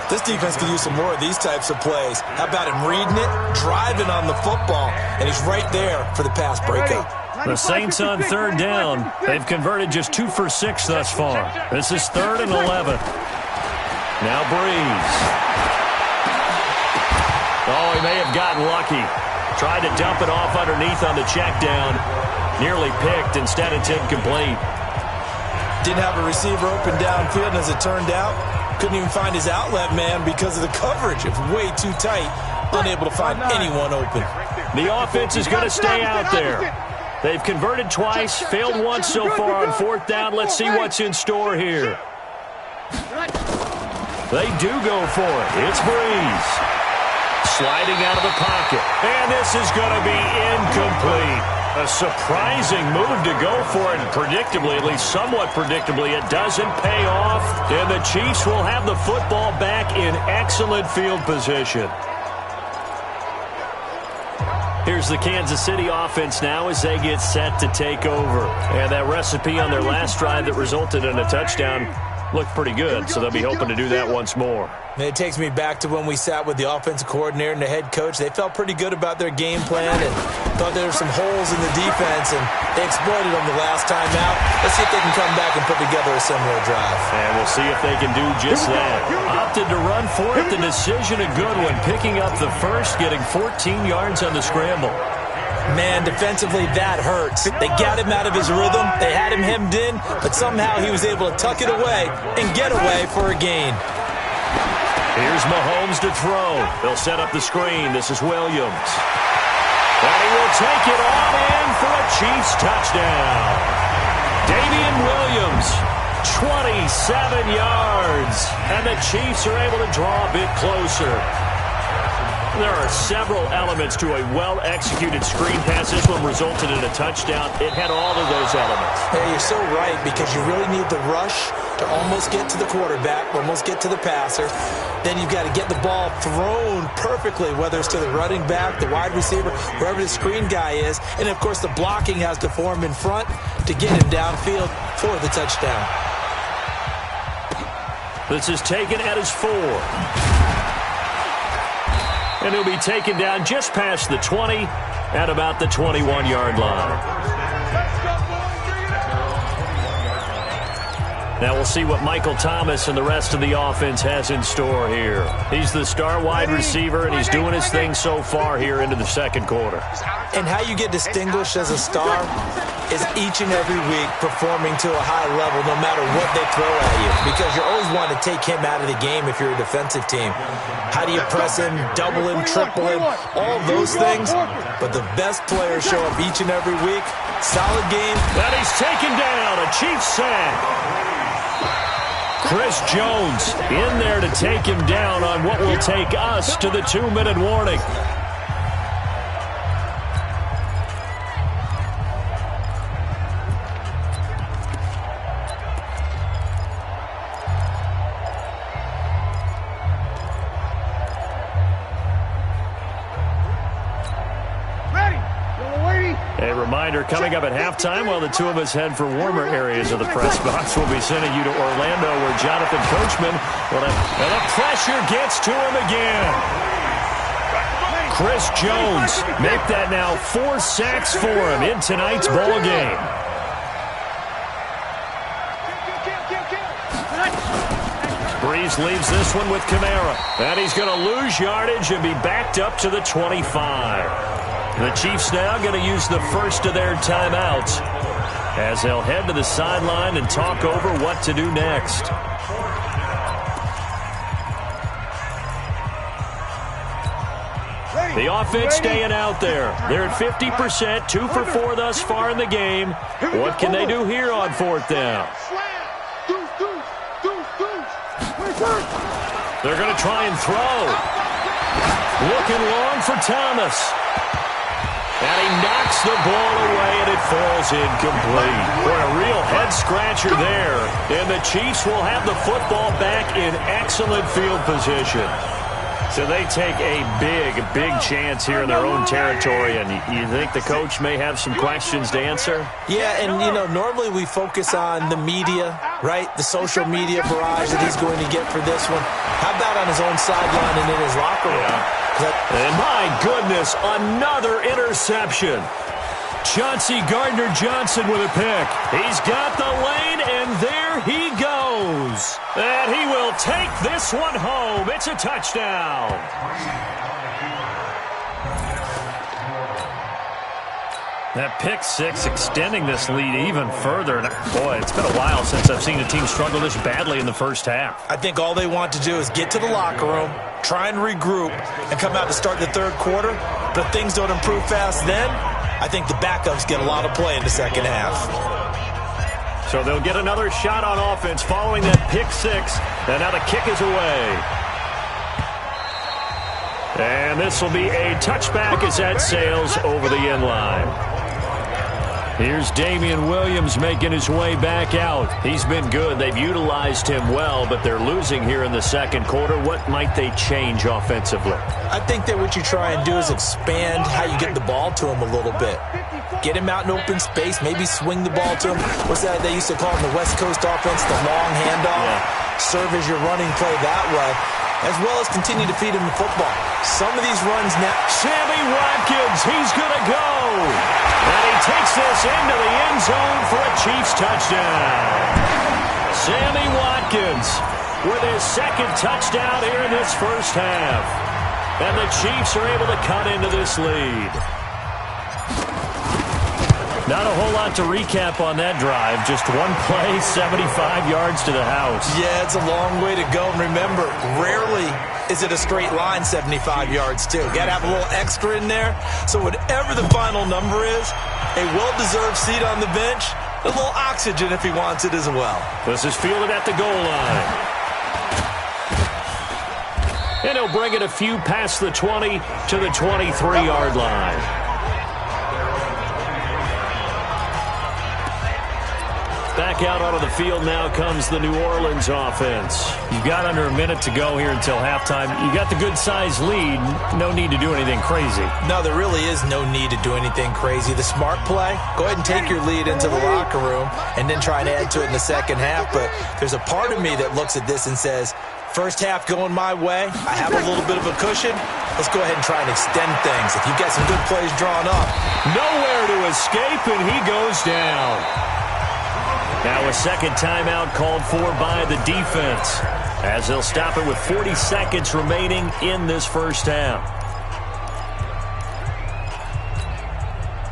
This defense could use some more of these types of plays. How about him reading it, driving on the football, and he's right there for the pass breakup. The Saints on 3rd down. They've converted just 2 for 6 thus far. This is 3rd and 11. Now Breeze. Oh, he may have gotten lucky. Tried to dump it off underneath on the check down. Nearly picked. Instead, it's incomplete. Didn't have a receiver open downfield, and as it turned out, couldn't even find his outlet man because of the coverage. It's way too tight. Unable to find anyone open. The offense is going to stay out there. They've converted twice, failed once so far on 4th down. Let's see what's in store here. They do go for it. It's Breeze. Sliding out of the pocket. And this is going to be incomplete. A surprising move to go for it. Predictably, at least somewhat predictably, it doesn't pay off. And the Chiefs will have the football back in excellent field position. Here's the Kansas City offense now as they get set to take over. And that recipe on their last drive that resulted in a touchdown looked pretty good, so they'll be hoping to do that once more. It takes me back to when we sat with the offensive coordinator and the head coach. They felt pretty good about their game plan and thought there were some holes in the defense, and they exploited them the last time out. Let's see if they can come back and put together a similar drive. And we'll see if they can do just that. Opted to run for it. The decision a good one, picking up the first, getting 14 yards on the scramble. Man, defensively, that hurts. They got him out of his rhythm. They had him hemmed in, but somehow he was able to tuck it away and get away for a gain. Here's Mahomes to throw. They'll set up the screen. This is Williams. And he will take it on in for a Chiefs touchdown. Damian Williams, 27 yards. And the Chiefs are able to draw a bit closer. There are several elements to a well-executed screen pass. This one resulted in a touchdown. It had all of those elements. Yeah, you're so right, because you really need the rush to almost get to the quarterback, almost get to the passer. Then you've got to get the ball thrown perfectly, whether it's to the running back, the wide receiver, wherever the screen guy is. And, of course, the blocking has to form in front to get him downfield for the touchdown. This is taken at his 4. And he'll be taken down just past the 20 at about the 21-yard line. Now we'll see what Michael Thomas and the rest of the offense has in store here. He's the star wide receiver, and he's doing his thing so far here into the second quarter. And how you get distinguished as a star is each and every week performing to a high level no matter what they throw at you, because you always want to take him out of the game if you're a defensive team. How do you press him, double him, triple him, all those things? But the best players show up each and every week. Solid game. And he's taken down. A Chiefs sack. Chris Jones in there to take him down on what will take us to the 2-minute warning. A reminder, coming up at halftime, while the two of us head for warmer areas of the press box, we'll be sending you to Orlando, where Jonathan Coachman, and the pressure gets to him again. Chris Jones. Make that now 4 sacks for him in tonight's ball game. Breeze leaves this one with Kamara. And he's going to lose yardage and be backed up to the 25. The Chiefs now going to use the first of their timeouts as they'll head to the sideline and talk over what to do next. The offense staying out there. They're at 50%, 2 for 4 thus far in the game. What can they do here on 4th down? They're going to try and throw. Looking long for Thomas. And he knocks the ball away, and it falls incomplete. Boy, a real head-scratcher there. And the Chiefs will have the football back in excellent field position. So they take a big chance here in their own territory, and you think the coach may have some questions to answer? Yeah, and, you know, normally we focus on the media, right? The social media barrage that he's going to get for this one. How about on his own sideline and in his locker room? And my goodness, another interception. Chauncey Gardner-Johnson with a pick. He's got the lane, and there he goes. And he will take this one home. It's a touchdown. That pick six extending this lead even further. And boy, it's been a while since I've seen a team struggle this badly in the first half. I think all they want to do is get to the locker room, try and regroup, and come out to start the third quarter. But if things don't improve fast then, I think the backups get a lot of play in the second half. So they'll get another shot on offense following that pick six. And now the kick is away. And this will be a touchback as that sails over the end line. Here's Damian Williams making his way back out. He's been good. They've utilized him well, but they're losing here in the second quarter. What might they change offensively? I think that what you try and do is expand how you get the ball to him a little bit. Get him out in open space, maybe swing the ball to him. What's that they used to call in the West Coast offense, the long handoff? Yeah. Serve as your running play that way, as well as continue to feed him the football. Some of these runs now. Sammy Watkins, he's going to go. And he takes this into the end zone for a Chiefs touchdown. Sammy Watkins with his second touchdown here in this first half. And the Chiefs are able to cut into this lead. Not a whole lot to recap on that drive. Just one play, 75 yards to the house. Yeah, it's a long way to go. And remember, rarely is it a straight line 75 yards, too. Got to have a little extra in there. So whatever the final number is, a well-deserved seat on the bench, a little oxygen if he wants it as well. This is fielded at the goal line. And he'll bring it a few past the 20 to the 23-yard line. Back out onto the field now comes the New Orleans offense. You've got under a minute to go here until halftime. You got the good-sized lead. No need to do anything crazy. No, there really is no need to do anything crazy. The smart play, go ahead and take your lead into the locker room and then try and add to it in the second half. But there's a part of me that looks at this and says, first half going my way. I have a little bit of a cushion. Let's go ahead and try and extend things. If you've got some good plays drawn up. Nowhere to escape, and he goes down. Now a second timeout called for by the defense as they'll stop it with 40 seconds remaining in this first half.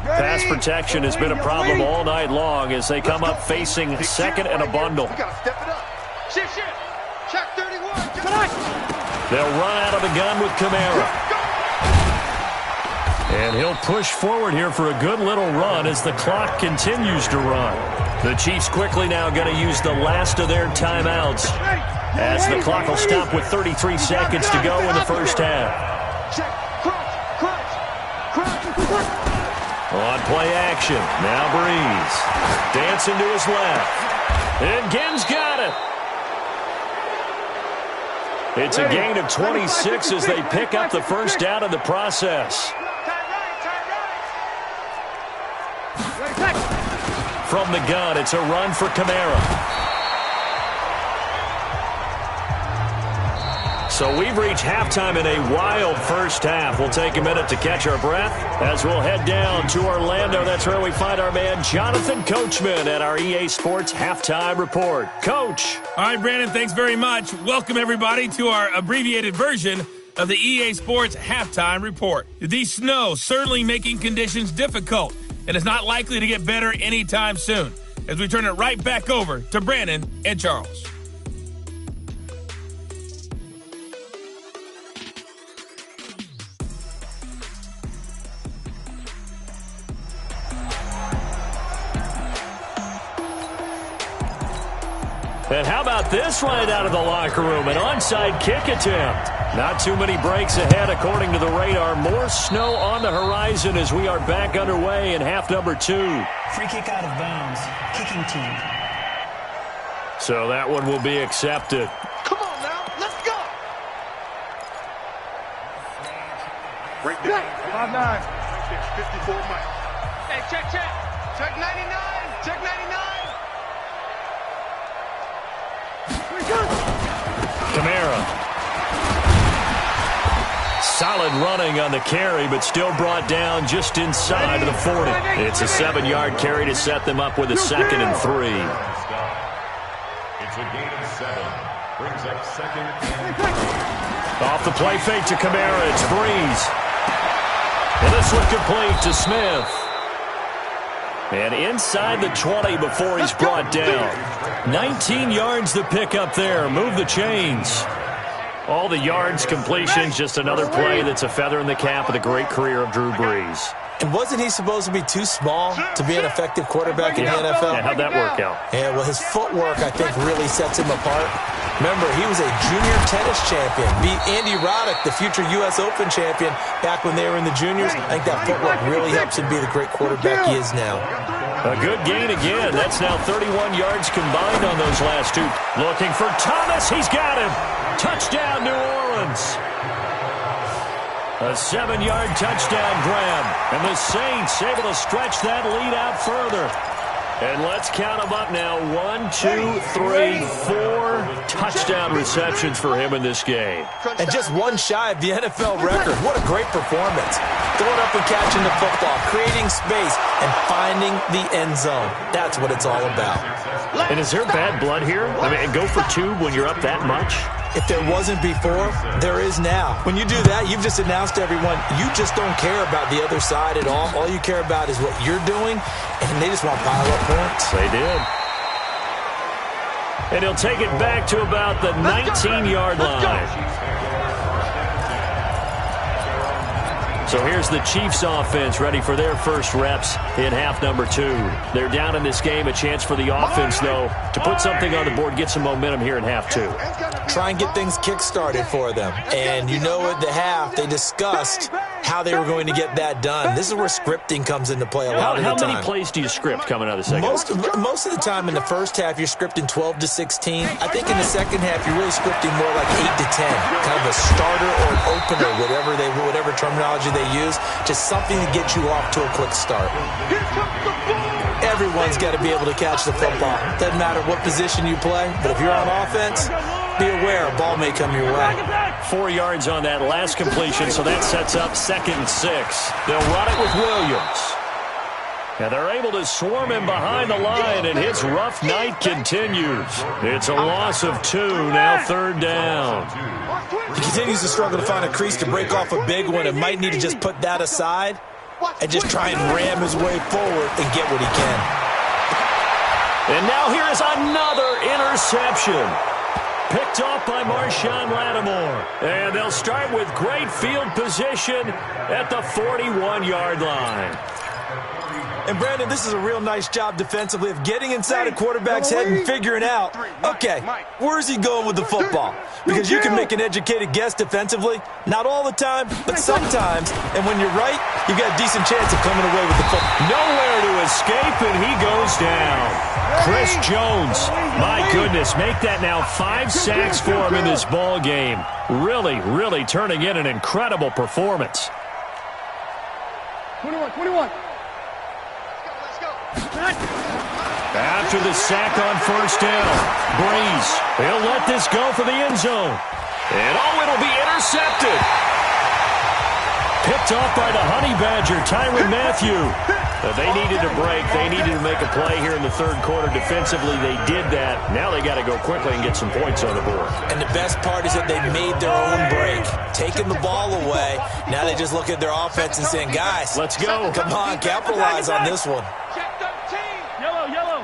Pass protection has been a problem all night long as they come up facing second and a bundle. We gotta step it up. Shift. Check 31. They'll run out of the gun with Kamara. And he'll push forward here for a good little run as the clock continues to run. The Chiefs quickly now going to use the last of their timeouts as the clock will stop with 33 seconds to go in the first half. On play action, now Breeze. Dancing to his left. And Ginn's got it. It's a gain of 26 as they pick up the first down in the process. From the gun, it's a run for Kamara. So we've reached halftime in a wild first half. We'll take a minute to catch our breath as we'll head down to Orlando. That's where we find our man Jonathan Coachman at our EA Sports Halftime Report. Coach. All right, Brandon, thanks very much. Welcome, everybody, to our abbreviated version of the EA Sports Halftime Report. The snow certainly making conditions difficult, and it's not likely to get better anytime soon, as we turn it right back over to Brandon and Charles. And how about this right out of the locker room? An onside kick attempt. Not too many breaks ahead according to the radar. More snow on the horizon as we are back underway in half number 2. Free kick out of bounds. Kicking team. So that one will be accepted. Come on now, let's go. Right there. 5'9". Right there, 54 Mike. Hey, check. Check 99. Check 99. Kamara. Solid running on the carry, but still brought down just inside of the 40. It's a 7-yard carry to set them up with a 2nd and 3. It's a gain of 7. Brings up 2nd and Off the play fake to Kamara. It's Breeze. And this one complete to Smith. And inside the 20 before he's brought down. 19 yards to pick up there. Move the chains. All the yards, completions, just another play that's a feather in the cap of the great career of Drew Brees. And wasn't he supposed to be too small to be an effective quarterback in the NFL? Yeah, how'd that work out? Yeah, well, his footwork, I think, really sets him apart. Remember, he was a junior tennis champion. Beat Andy Roddick, the future U.S. Open champion, back when they were in the juniors. I think that footwork really helps him be the great quarterback he is now. A good gain again. That's now 31 yards combined on those last two. Looking for Thomas. He's got him. Touchdown, New Orleans. A 7-yard touchdown grab. And the Saints able to stretch that lead out further. And let's count them up now. 1, 2, 3, 4 touchdown receptions for him in this game. And just one shy of the NFL record. What a great performance. Going up and catching the football, creating space, and finding the end zone. That's what it's all about. And is there bad blood here? I mean, go for 2 when you're up that much? If there wasn't before, there is now. When you do that, you've just announced to everyone, you just don't care about the other side at all. All you care about is what you're doing, and they just want to pile up points. They did. And he'll take it back to about the 19-yard line. So here's the Chiefs offense ready for their first reps in half number 2. They're down in this game. A chance for the offense, though, to put something on the board, get some momentum here in half 2. Try and get things kick-started for them. And you know at the half, they discussed how they were going to get that done. This is where scripting comes into play a lot of the time. How many plays do you script coming out of the second half? Most of the time in the first half, you're scripting 12 to 16. I think in the second half, you're really scripting more like 8 to 10. Kind of a starter or an opener, whatever terminology they use. Just something to get you off to a quick start. Everyone's got to be able to catch the football. Doesn't matter what position you play, but if you're on offense, be aware a ball may come your way. 4 yards on that last completion, so that sets up 2nd and 6. They'll run it with Williams. And they're able to swarm him behind the line, and his rough night continues. It's a loss of 2, now 3rd down. He continues to struggle to find a crease to break off a big one and might need to just put that aside and just try and ram his way forward and get what he can. And now here is another interception. Picked off by Marshawn Lattimore. And they'll start with great field position at the 41-yard line. And, Brandon, this is a real nice job defensively of getting inside a quarterback's head and figuring out, okay, where's he going with the football? Because you can make an educated guess defensively. Not all the time, but sometimes. And when you're right, you've got a decent chance of coming away with the football. Nowhere to escape, and he goes down. Chris Jones, my goodness, make that now 5 sacks for him in this ball game. Really, really turning in an incredible performance. 21. After the sack on first down, Breeze, he'll let this go for the end zone. And, it'll be intercepted. Picked off by the Honey Badger, Tyrann Mathieu. They needed a break. They needed to make a play here in the third quarter. Defensively, they did that. Now they got to go quickly and get some points on the board. And the best part is that they made their own break, taking the ball away. Now they just look at their offense and saying, guys, let's go. Come on, capitalize on this one. Check 13. Yellow.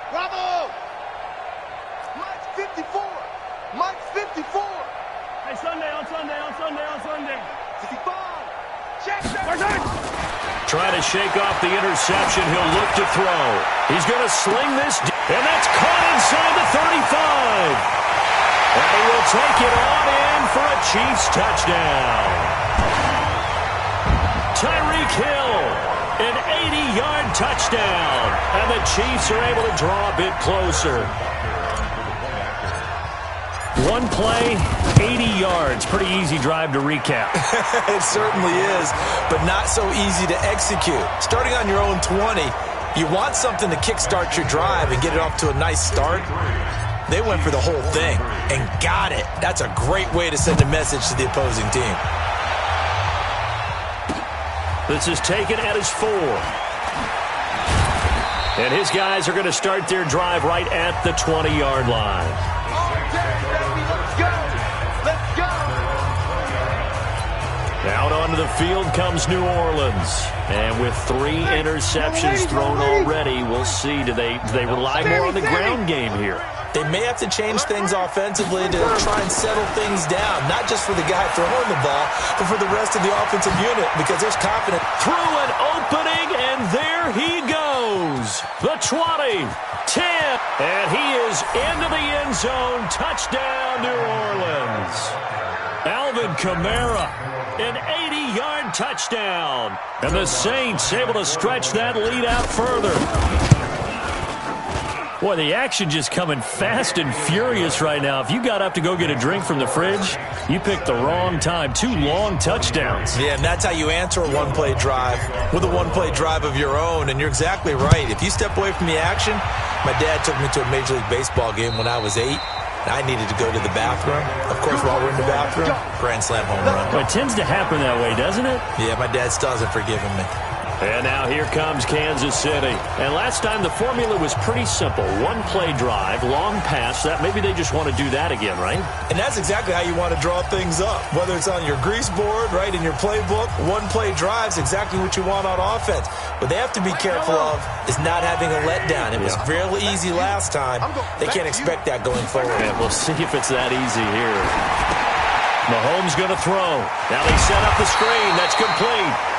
Bravo! Mike's 54. Mike's 54. Hey, Sunday. 55. Check 13. Trying to shake off the interception. He'll look to throw. He's going to sling this, and that's caught inside the 35. And he will take it on in for a Chiefs touchdown. Tyreek Hill, an 80-yard touchdown. And the Chiefs are able to draw a bit closer. One play, 80 yards. Pretty easy drive to recap. It certainly is, but not so easy to execute. Starting on your own 20, you want something to kickstart your drive and get it off to a nice start. They went for the whole thing and got it. That's a great way to send a message to the opposing team. This is taken at his 4. And his guys are going to start their drive right at the 20-yard line. Out onto the field comes New Orleans. And with 3 interceptions thrown already, we'll see. Do they rely more on the ground game here? They may have to change things offensively to try and settle things down, not just for the guy throwing the ball, but for the rest of the offensive unit, because there's confidence. Through an opening, and there he goes. The 20, 10, and he is into the end zone. Touchdown, New Orleans. Alvin Kamara, an 80-yard touchdown. And the Saints able to stretch that lead out further. Boy, the action just coming fast and furious right now. If you got up to go get a drink from the fridge, you picked the wrong time. 2 long touchdowns. Yeah, and that's how you answer a one-play drive with a one-play drive of your own. And you're exactly right. If you step away from the action, my dad took me to a Major League Baseball game when I was 8. And I needed to go to the bathroom. Of course, while we're in the bathroom, grand slam home run. Well, it tends to happen that way, doesn't it? Yeah, my dad still hasn't forgiven me. And now here comes Kansas City. And last time the formula was pretty simple. One-play drive, long pass. That maybe they just want to do that again, right? And that's exactly how you want to draw things up. Whether it's on your grease board, right, in your playbook, one-play drive's exactly what you want on offense. What they have to be careful of is not having a letdown. It was fairly easy last time. They can't expect that going forward. And we'll see if it's that easy here. Mahomes going to throw. Now they set up the screen. That's complete.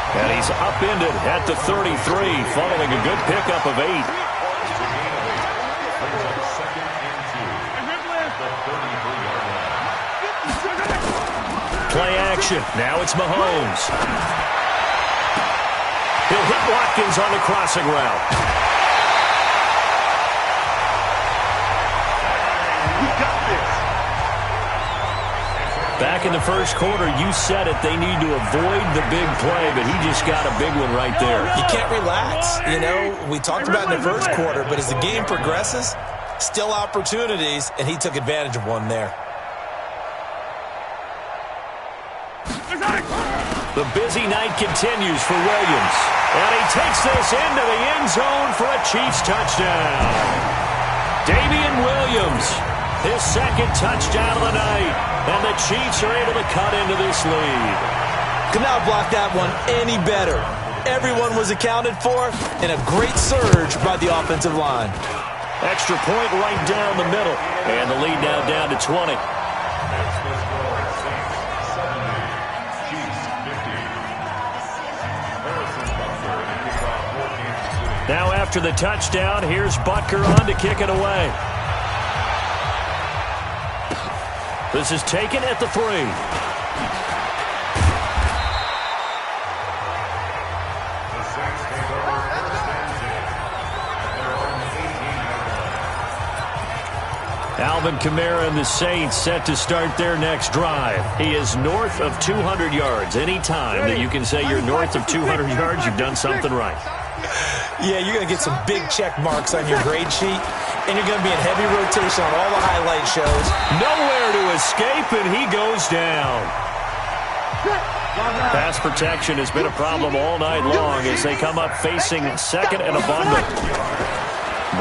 And he's upended at the 33, following a good pickup of 8. Play action. Now it's Mahomes. He'll hit Watkins on the crossing route. Back in the first quarter, you said it, they need to avoid the big play, but he just got a big one right there. You can't relax. You know, we talked about in the first quarter, but as the game progresses, still opportunities, and he took advantage of one there. The busy night continues for Williams, and he takes this into the end zone for a Chiefs touchdown. Damian Williams, his second touchdown of the night. And the Chiefs are able to cut into this lead. Could not block that one any better. Everyone was accounted for, and a great surge by the offensive line. Extra point right down the middle. And the lead now down to 20. Now after the touchdown, here's Butker on to kick it away. This is taken at the 3. Alvin Kamara and the Saints set to start their next drive. He is north of 200 yards. Any time that you can say you're north of 200 yards, you've done something right. Yeah, you're going to get some big check marks on your grade sheet. and you're going to be in heavy rotation on all the highlight shows. Nowhere to escape, and he goes down. Pass protection has been a problem all night long as they come up facing second and abundant.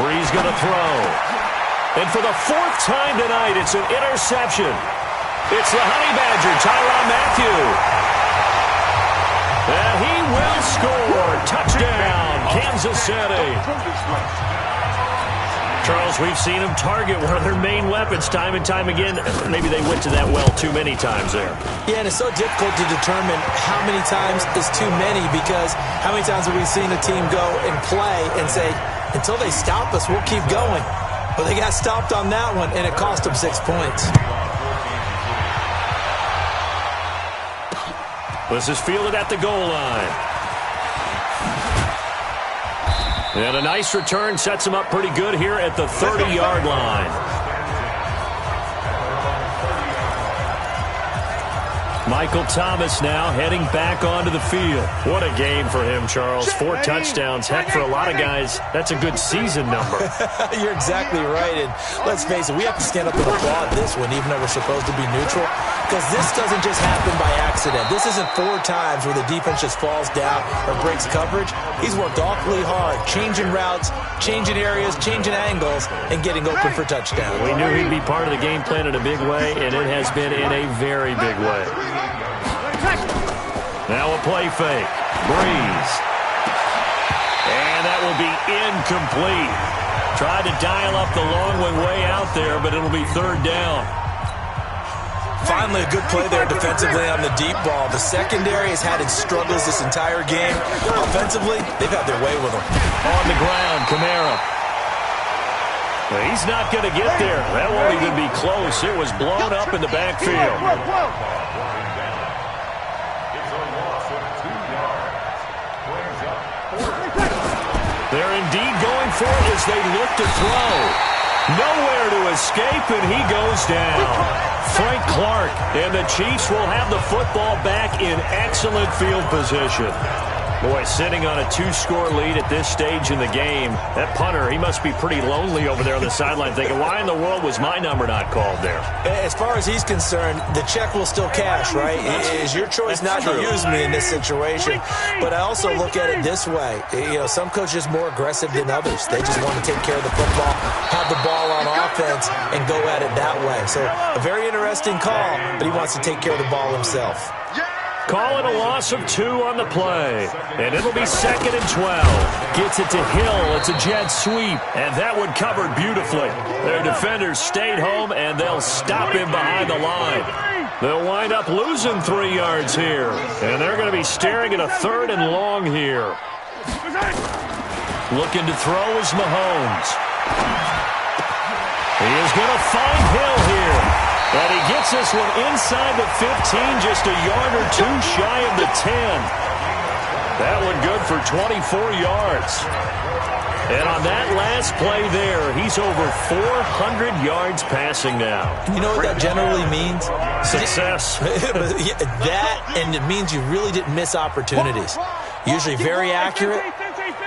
Bree's going to throw. And for the fourth time tonight, it's an interception. It's the Honey Badger, Tyrann Mathieu. And he will score. Touchdown, Kansas City. Charles, we've seen them target one of their main weapons time and time again. Maybe they went to that well too many times there. Yeah, and it's so difficult to determine how many times is too many, because how many times have we seen a team go and play and say, until they stop us, we'll keep going. But they got stopped on that one, and it cost them 6 points. This is fielded at the goal line. And a nice return sets him up pretty good here at the 30-yard line. Michael Thomas now heading back onto the field. What a game for him, Charles. 4 touchdowns. Heck, for a lot of guys, that's a good season number. You're exactly right. And let's face it, we have to stand up and applaud this one, even though we're supposed to be neutral, because this doesn't just happen by accident. This isn't 4 times where the defense just falls down or breaks coverage. He's worked awfully hard, changing routes, changing areas, changing angles, and getting open for touchdowns. We knew he'd be part of the game plan in a big way, and it has been in a very big way. Now a play fake. Breeze. And that will be incomplete. Tried to dial up the long one way out there, but it'll be 3rd down. Finally, a good play there defensively on the deep ball. The secondary has had its struggles this entire game. Offensively, they've had their way with them. On the ground, Kamara. Well, he's not going to get there. That won't even be close. It was blown up in the backfield. They're indeed going for it as they look to throw. Nowhere to escape, and he goes down. Frank Clark, and the Chiefs will have the football back in excellent field position. Boy, sitting on a 2-score lead at this stage in the game, that punter, he must be pretty lonely over there on the sideline thinking, why in the world was my number not called there? As far as he's concerned, the check will still cash, right? It is your choice not to use me in this situation. But I also look at it this way. You know, some coaches are more aggressive than others. They just want to take care of the football, have the ball on offense, and go at it that way. So a very interesting call, but he wants to take care of the ball himself. Call it a loss of 2 on the play. And it'll be 2nd and 12. Gets it to Hill. It's a jet sweep. And that one covered beautifully. Their defenders stayed home, and they'll stop him behind the line. They'll wind up losing 3 yards here. And they're going to be staring at a 3rd and long here. Looking to throw is Mahomes. He is going to find Hill here. And he gets this one inside the 15, just a yard or 2 shy of the 10. That one good for 24 yards. And on that last play there, he's over 400 yards passing now. You know what that generally means? Success. That, and it means you really didn't miss opportunities. Usually very accurate.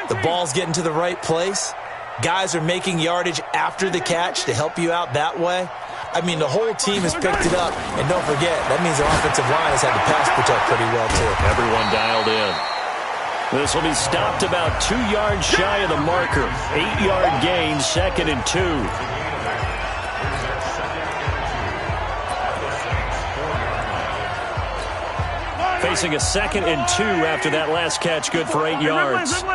The ball's getting to the right place. Guys are making yardage after the catch to help you out that way. I mean, the whole team has picked it up. And don't forget, that means the offensive line has had to pass protect pretty well, too. Everyone dialed in. This will be stopped about 2 yards shy of the marker. 8-yard gain, 2nd and 2. Facing a 2nd and 2 after that last catch, good for 8 yards.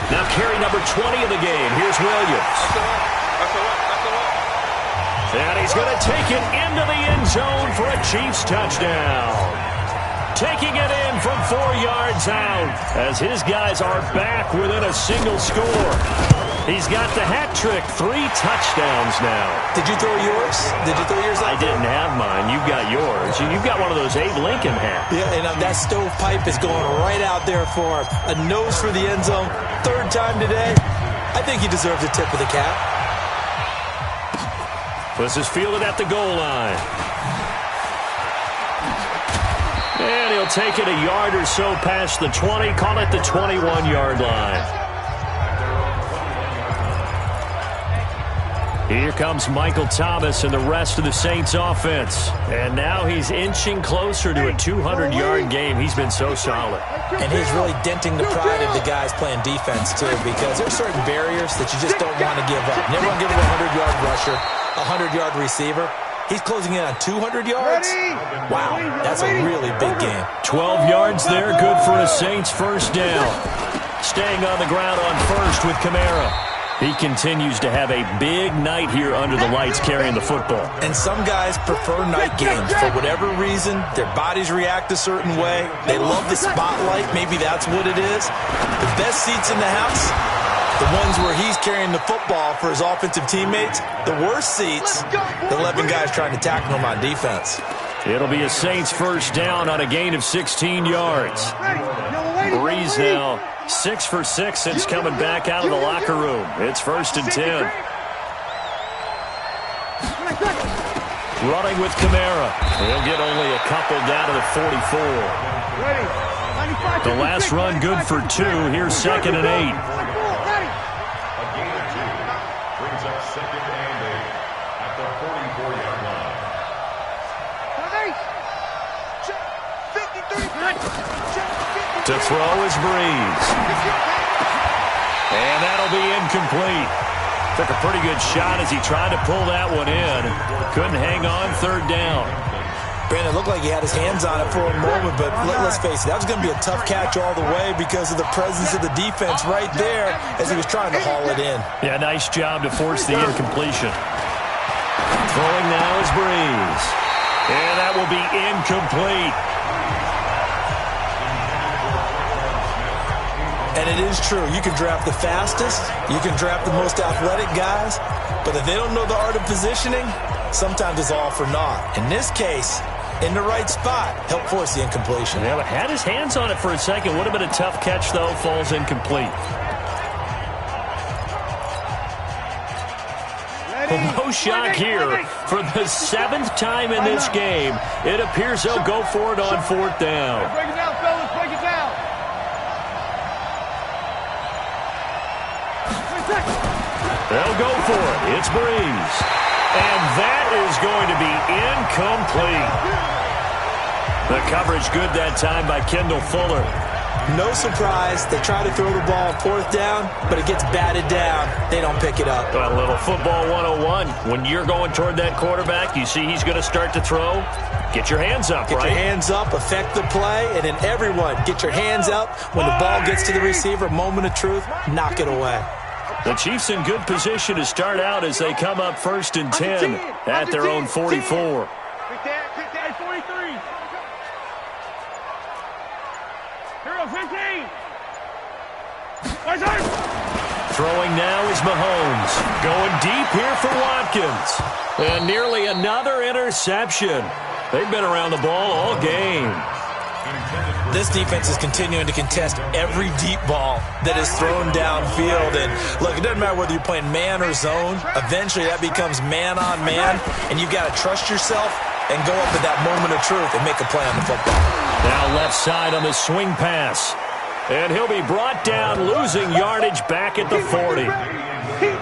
Now carry number 20 of the game. Here's Williams. And he's going to take it into the end zone for a Chiefs touchdown. Taking it in from 4 yards out as his guys are back within a single score. He's got the hat trick, 3 touchdowns now. Did you throw yours? Did you throw yours out? I didn't have mine. You've got yours. You've got one of those Abe Lincoln hats. Yeah, and that stovepipe is going right out there for a nose for the end zone. 3rd time today. I think he deserves a tip of the cap. This is fielded at the goal line. And he'll take it a yard or so past the 20, call it the 21-yard line. Here comes Michael Thomas and the rest of the Saints offense. And now he's inching closer to a 200-yard game. He's been so solid. And he's really denting the pride of the guys playing defense, too, because there's certain barriers that you just don't want to give up. Never want to give him a 100-yard rusher, a 100-yard receiver. He's closing in on 200 yards. Wow, that's a really big game. 12 yards there, good for a Saints first down. Staying on the ground on first with Kamara. He continues to have a big night here under the lights carrying the football. And some guys prefer night games. For whatever reason, their bodies react a certain way. They love the spotlight. Maybe that's what it is. The best seats in the house, the ones where he's carrying the football for his offensive teammates. The worst seats, the 11 guys trying to tackle him on defense. It'll be a Saints first down on a gain of 16 yards. Breeze now 6 for 6 since coming back out of the locker room. It's 1st and 10. Running with Kamara. He'll get only a couple down to the 44. The last run good for 2. Here's 2nd and 8. A gain of 2 brings up 2nd and 8 at the 44-yard line. To throw is Breeze. And that'll be incomplete. Took a pretty good shot as he tried to pull that one in. Couldn't hang on 3rd down. Brandon, it looked like he had his hands on it for a moment, but let's face it, that was going to be a tough catch all the way because of the presence of the defense right there as he was trying to haul it in. Yeah, nice job to force the incompletion. Throwing now is Breeze. And that will be incomplete. And it is true. You can draft the fastest. You can draft the most athletic guys. But if they don't know the art of positioning, sometimes it's all for naught. In this case, in the right spot, helped force the incompletion. Yeah, but had his hands on it for a second. Would have been a tough catch, though. Falls incomplete. Well, no shock here. For the 7th time in this game, it appears they'll go for it on 4th down. Break it down, fellas. Break it down. They'll go for it. It's Breeze. And that is going to be incomplete. The coverage good that time by Kendall Fuller. No surprise. They try to throw the ball on 4th down, but it gets batted down. They don't pick it up. A little football 101. When you're going toward that quarterback, you see he's going to start to throw. Get your hands up, Get your hands up, affect the play, and then everyone get your hands up. When the ball gets to the receiver, moment of truth, knock it away. The Chiefs in good position to start out as they come up 1st and 10 at their own 44. Quick down, 43. Here we go, 15. Throwing now is Mahomes. Going deep here for Watkins. And nearly another interception. They've been around the ball all game. This defense is continuing to contest every deep ball that is thrown downfield. And look, it doesn't matter whether you're playing man or zone. Eventually that becomes man on man, and you've got to trust yourself and go up at that moment of truth and make a play on the football. Now left side on the swing pass. And he'll be brought down, losing yardage back at the 40.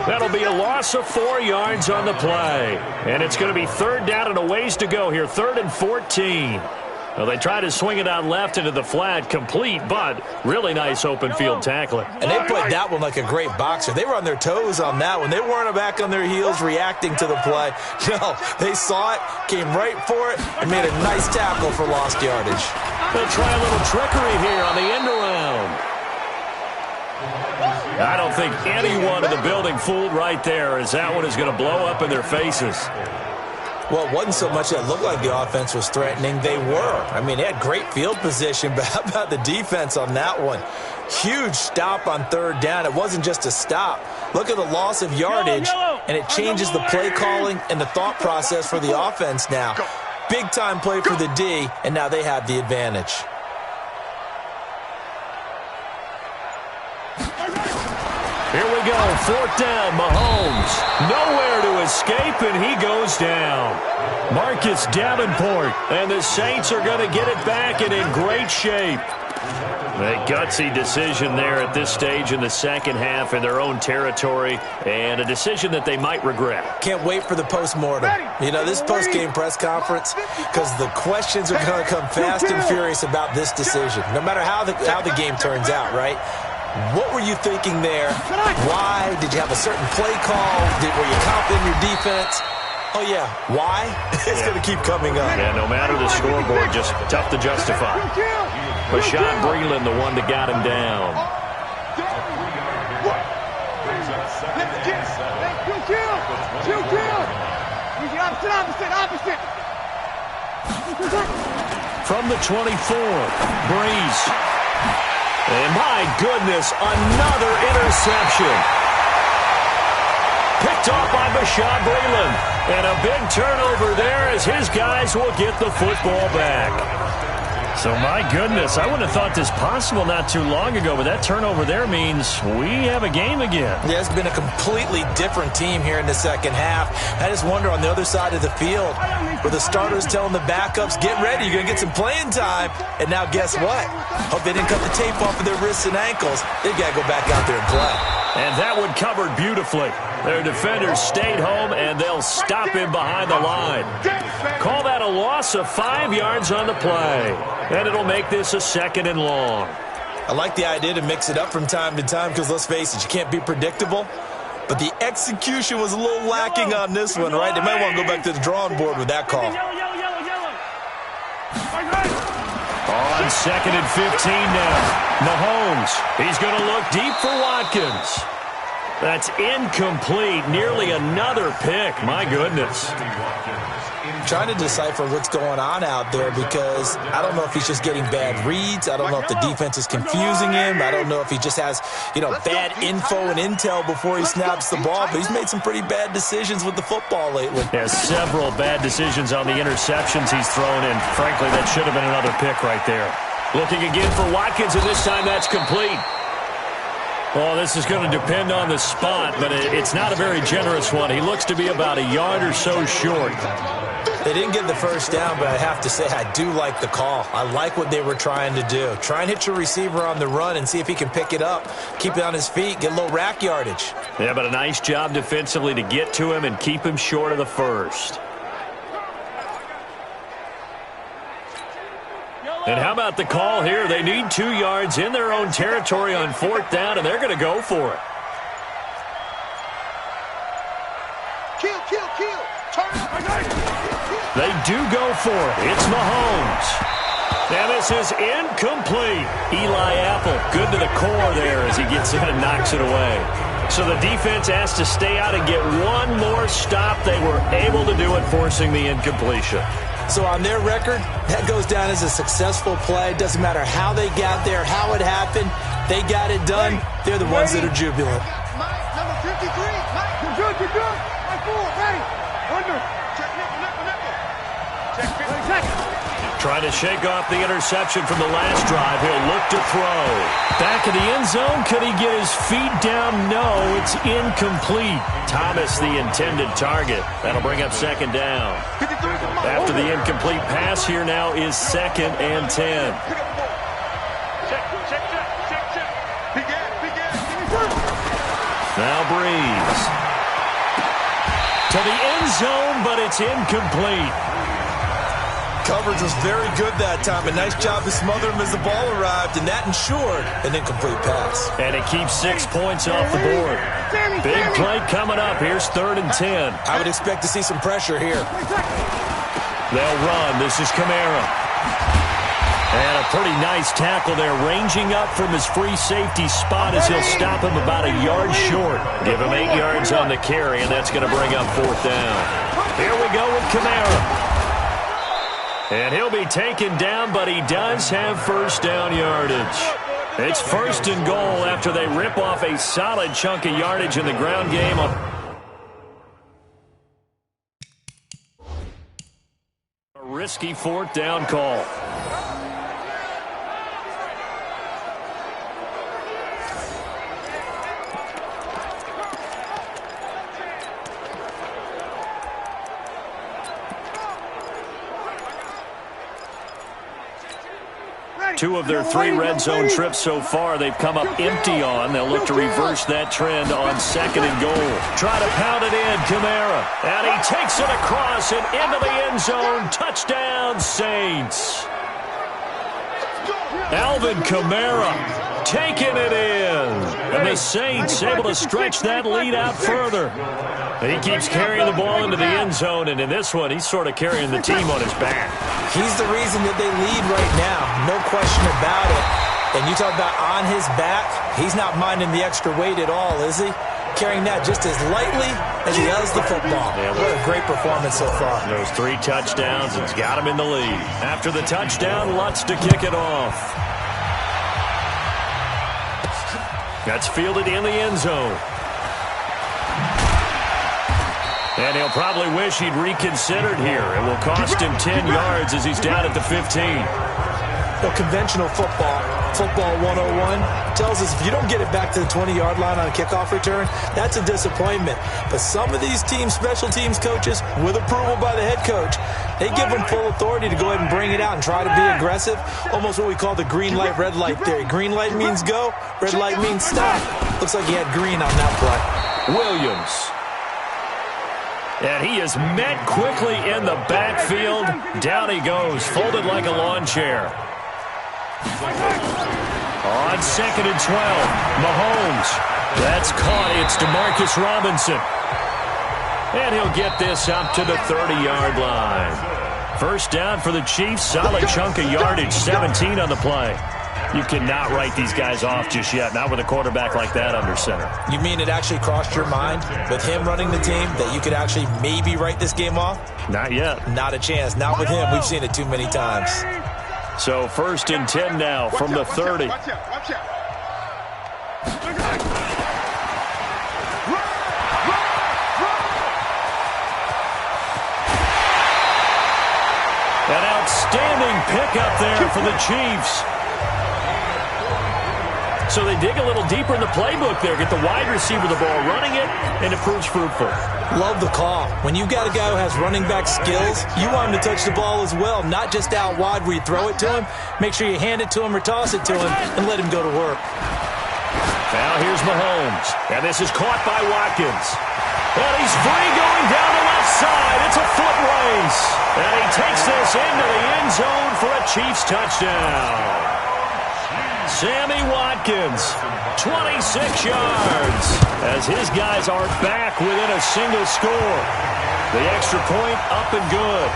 That'll be a loss of 4 yards on the play. And it's going to be 3rd down and a ways to go here, 3rd and 14. Well, they try to swing it out left into the flat, complete, but really nice open field tackling. And they played that one like a great boxer. They were on their toes on that one. They weren't back on their heels reacting to the play. No, they saw it, came right for it, and made a nice tackle for lost yardage. They'll try a little trickery here on the end around. I don't think anyone in the building fooled right there, as that one is going to blow up in their faces. Well, it wasn't so much that it looked like the offense was threatening. They were. I mean, they had great field position, but how about the defense on that one? Huge stop on 3rd down. It wasn't just a stop. Look at the loss of yardage, and it changes the play calling and the thought process for the offense now. Big-time play for the D, and now they have the advantage. Here we go, 4th down, Mahomes. Nowhere to escape, and he goes down. Marcus Davenport, and the Saints are going to get it back and in great shape. A gutsy decision there at this stage in the second half in their own territory, and a decision that they might regret. Can't wait for the post-mortem. You know, this post-game press conference, because the questions are going to come fast and furious about this decision, no matter how the game turns out, right? What were you thinking there? Why? Did you have a certain play call? Were you confident in your defense? Oh, yeah. Why? It's going to keep coming up. Yeah, no matter the scoreboard, just tough to justify. Rashad Breeland, the one that got him down. From the 24, Breeze. And my goodness, another interception. Picked off by Rashad Breeland. And a big turnover there as his guys will get the football back. So, my goodness, I wouldn't have thought this possible not too long ago, but that turnover there means we have a game again. Yeah, it's been a completely different team here in the second half. I just wonder on the other side of the field, where the starters telling the backups, get ready, you're going to get some playing time. And now guess what? Hope they didn't cut the tape off of their wrists and ankles. They've got to go back out there and play. And that one covered beautifully. Their defenders stayed home, and they'll stop him behind the line. Call that a loss of 5 yards on the play. And it'll make this a 2nd and long. I like the idea to mix it up from time to time because, let's face it, you can't be predictable. But the execution was a little lacking on this one, right? They might want to go back to the drawing board with that call. On 2nd and 15 now. Mahomes, he's going to look deep for Watkins. That's incomplete. Nearly another pick. My goodness. Trying to decipher what's going on out there because I don't know if he's just getting bad reads. I don't know if the defense is confusing him. I don't know if he just has, bad info and intel before he snaps the ball. But he's made some pretty bad decisions with the football lately. Yeah, several bad decisions on the interceptions he's thrown, and frankly, that should have been another pick right there. Looking again for Watkins, and this time that's complete. Well, this is going to depend on the spot, but it's not a very generous one. He looks to be about a yard or so short. They didn't get the first down, but I have to say I do like the call. I like what they were trying to do. Try and hit your receiver on the run and see if he can pick it up, keep it on his feet, get a little rack yardage. Yeah, but a nice job defensively to get to him and keep him short of the first. And how about the call here? They need 2 yards in their own territory on 4th down, and they're going to go for it. Kill. They do go for it. It's Mahomes. And this is incomplete. Eli Apple, good to the core there as he gets in and knocks it away. So the defense has to stay out and get one more stop. They were able to do it, forcing the incompletion. So on their record, that goes down as a successful play. Doesn't matter how they got there, how it happened. They got it done. They're the ones that are jubilant. Mike, number 53. Mike, you're good. Mike 4, ready. Under. Check nickel. Check. Trying to shake off the interception from the last drive. He'll look to throw. Back in the end zone. Could he get his feet down? No, it's incomplete. Thomas, the intended target. That'll bring up 2nd down. After the incomplete pass, here now is 2nd and 10. Check. Big ass. Now Breeze. To the end zone, but it's incomplete. Coverage was very good that time. A nice job to smother him as the ball arrived, and that ensured an incomplete pass. And it keeps 6 points off the board. Big play coming up. Here's 3rd and 10. I would expect to see some pressure here. They'll run. This is Kamara. And a pretty nice tackle there, ranging up from his free safety spot as he'll stop him about a yard short. Give him 8 yards on the carry, and that's going to bring up 4th down. Here we go with Kamara. And he'll be taken down, but he does have 1st down yardage. It's 1st and goal after they rip off a solid chunk of yardage in the ground game. A risky 4th down call. 2 of their 3 red zone trips so far, they've come up empty on. They'll look to reverse that trend on 2nd and goal. Try to pound it in, Kamara. And he takes it across and into the end zone. Touchdown, Saints. Alvin Kamara taking it in. And the Saints able to stretch that lead out further. He keeps carrying the ball into the end zone, and in this one, he's sort of carrying the team on his back. He's the reason that they lead right now. No question about it. And you talk about on his back, he's not minding the extra weight at all, is he? Carrying that just as lightly as he does the football. Yeah, what a great performance so far. Those 3 touchdowns, it's got him in the lead. After the touchdown, Lutz to kick it off. That's fielded in the end zone. And he'll probably wish he'd reconsidered here. It will cost him 10 yards as he's down at the 15. Well, conventional football 101, tells us if you don't get it back to the 20-yard line on a kickoff return, that's a disappointment. But some of these teams, special teams coaches, with approval by the head coach, they give them full authority to go ahead and bring it out and try to be aggressive. Almost what we call the green light, red light theory. Green light means go, red light means stop. Looks like he had green on that play. Williams. And he is met quickly in the backfield. Down he goes, folded like a lawn chair. On 2nd and 12, Mahomes. That's caught. It's DeMarcus Robinson. And he'll get this up to the 30-yard line. First down for the Chiefs. Solid chunk of yardage, 17 on the play. You cannot write these guys off just yet, not with a quarterback like that under center. You mean it actually crossed your mind with him running the team that you could actually maybe write this game off? Not yet. Not a chance. Not with him. We've seen it too many times. So 1st and 10 now from the 30. Watch out. An outstanding pickup there for the Chiefs. So they dig a little deeper in the playbook there, get the wide receiver the ball, running it, and it proves fruitful. Love the call. When you've got a guy who has running back skills, you want him to touch the ball as well, not just out wide where you throw it to him. Make sure you hand it to him or toss it to him and let him go to work. Now here's Mahomes, and this is caught by Watkins. And he's free going down the left side. It's a foot race. And he takes this into the end zone for a Chiefs touchdown. Sammy Watkins, 26 yards, as his guys are back within a single score. The extra point up and good.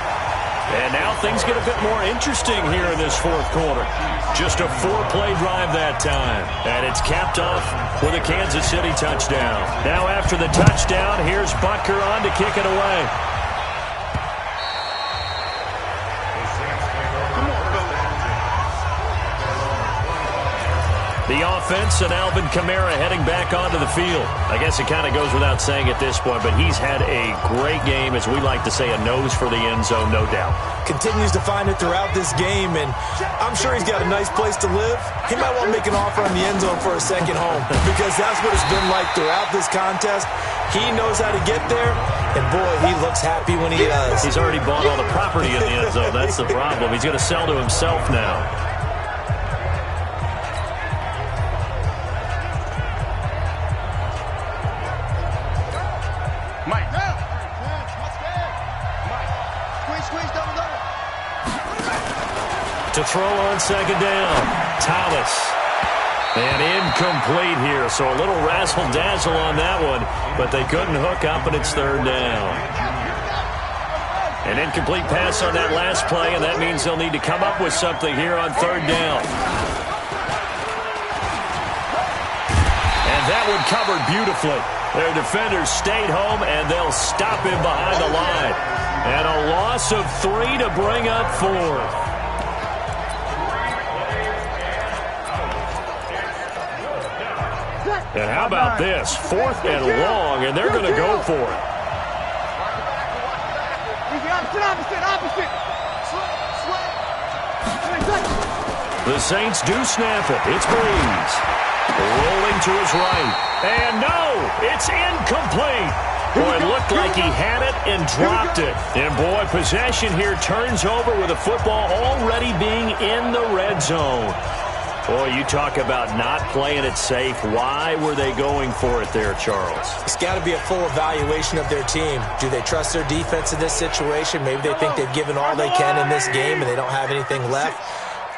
And now things get a bit more interesting here in this 4th quarter. Just a 4-play drive that time. And it's capped off with a Kansas City touchdown. Now after the touchdown, here's Butker on to kick it away. The offense and Alvin Kamara heading back onto the field. I guess it kind of goes without saying at this point, but he's had a great game, as we like to say, a nose for the end zone, no doubt. Continues to find it throughout this game, and I'm sure he's got a nice place to live. He might want to make an offer on the end zone for a second home, because that's what it's been like throughout this contest. He knows how to get there, and boy, he looks happy when he does. He's already bought all the property in the end zone. That's the problem. He's going to sell to himself now. To throw on 2nd down, Thomas. And incomplete here, so a little razzle-dazzle on that one, but they couldn't hook up, and it's 3rd down. An incomplete pass on that last play, and that means they'll need to come up with something here on 3rd down. And that one covered beautifully. Their defenders stayed home, and they'll stop him behind the line. And a loss of 3 to bring up 4. And how about this? 4th and long, and they're going to go for it. Opposite. The Saints do snap it. It's Breeze. Rolling to his right. And no, it's incomplete. Boy, it looked like he had it and dropped it. And, boy, possession here turns over with the football already being in the red zone. Boy, you talk about not playing it safe. Why were they going for it there, Charles? It's got to be a full evaluation of their team. Do they trust their defense in this situation? Maybe they think they've given all they can in this game and they don't have anything left.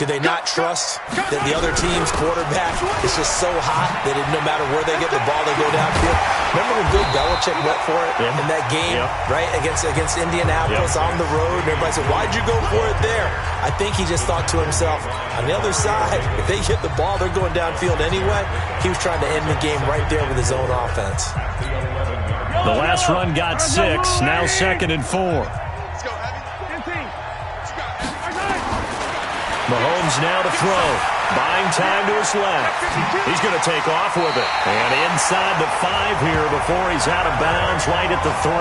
Do they not trust that the other team's quarterback is just so hot that no matter where they get the ball, they go downfield? Remember when Bill Belichick went for it in that game, right, against Indianapolis on the road? And everybody said, why'd you go for it there? I think he just thought to himself, on the other side, if they get the ball, they're going downfield anyway. He was trying to end the game right there with his own offense. The last run got 6, now 2nd and 4. Mahomes now to throw. Buying time to his left. He's going to take off with it. And inside the 5 here before he's out of bounds right at the 3.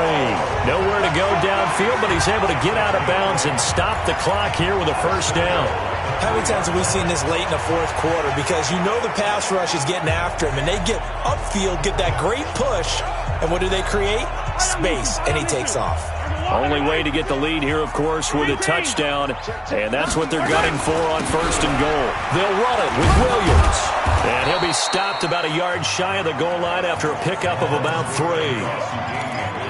Nowhere to go downfield, but he's able to get out of bounds and stop the clock here with a first down. How many times have we seen this late in the fourth quarter? Because you know the pass rush is getting after him, and they get upfield, get that great push, and what do they create? Space, and he takes off. Only way to get the lead here, of course, with a touchdown, and that's what they're gunning for on 1st and goal. They'll run it with Williams, and he'll be stopped about a yard shy of the goal line after a pickup of about 3.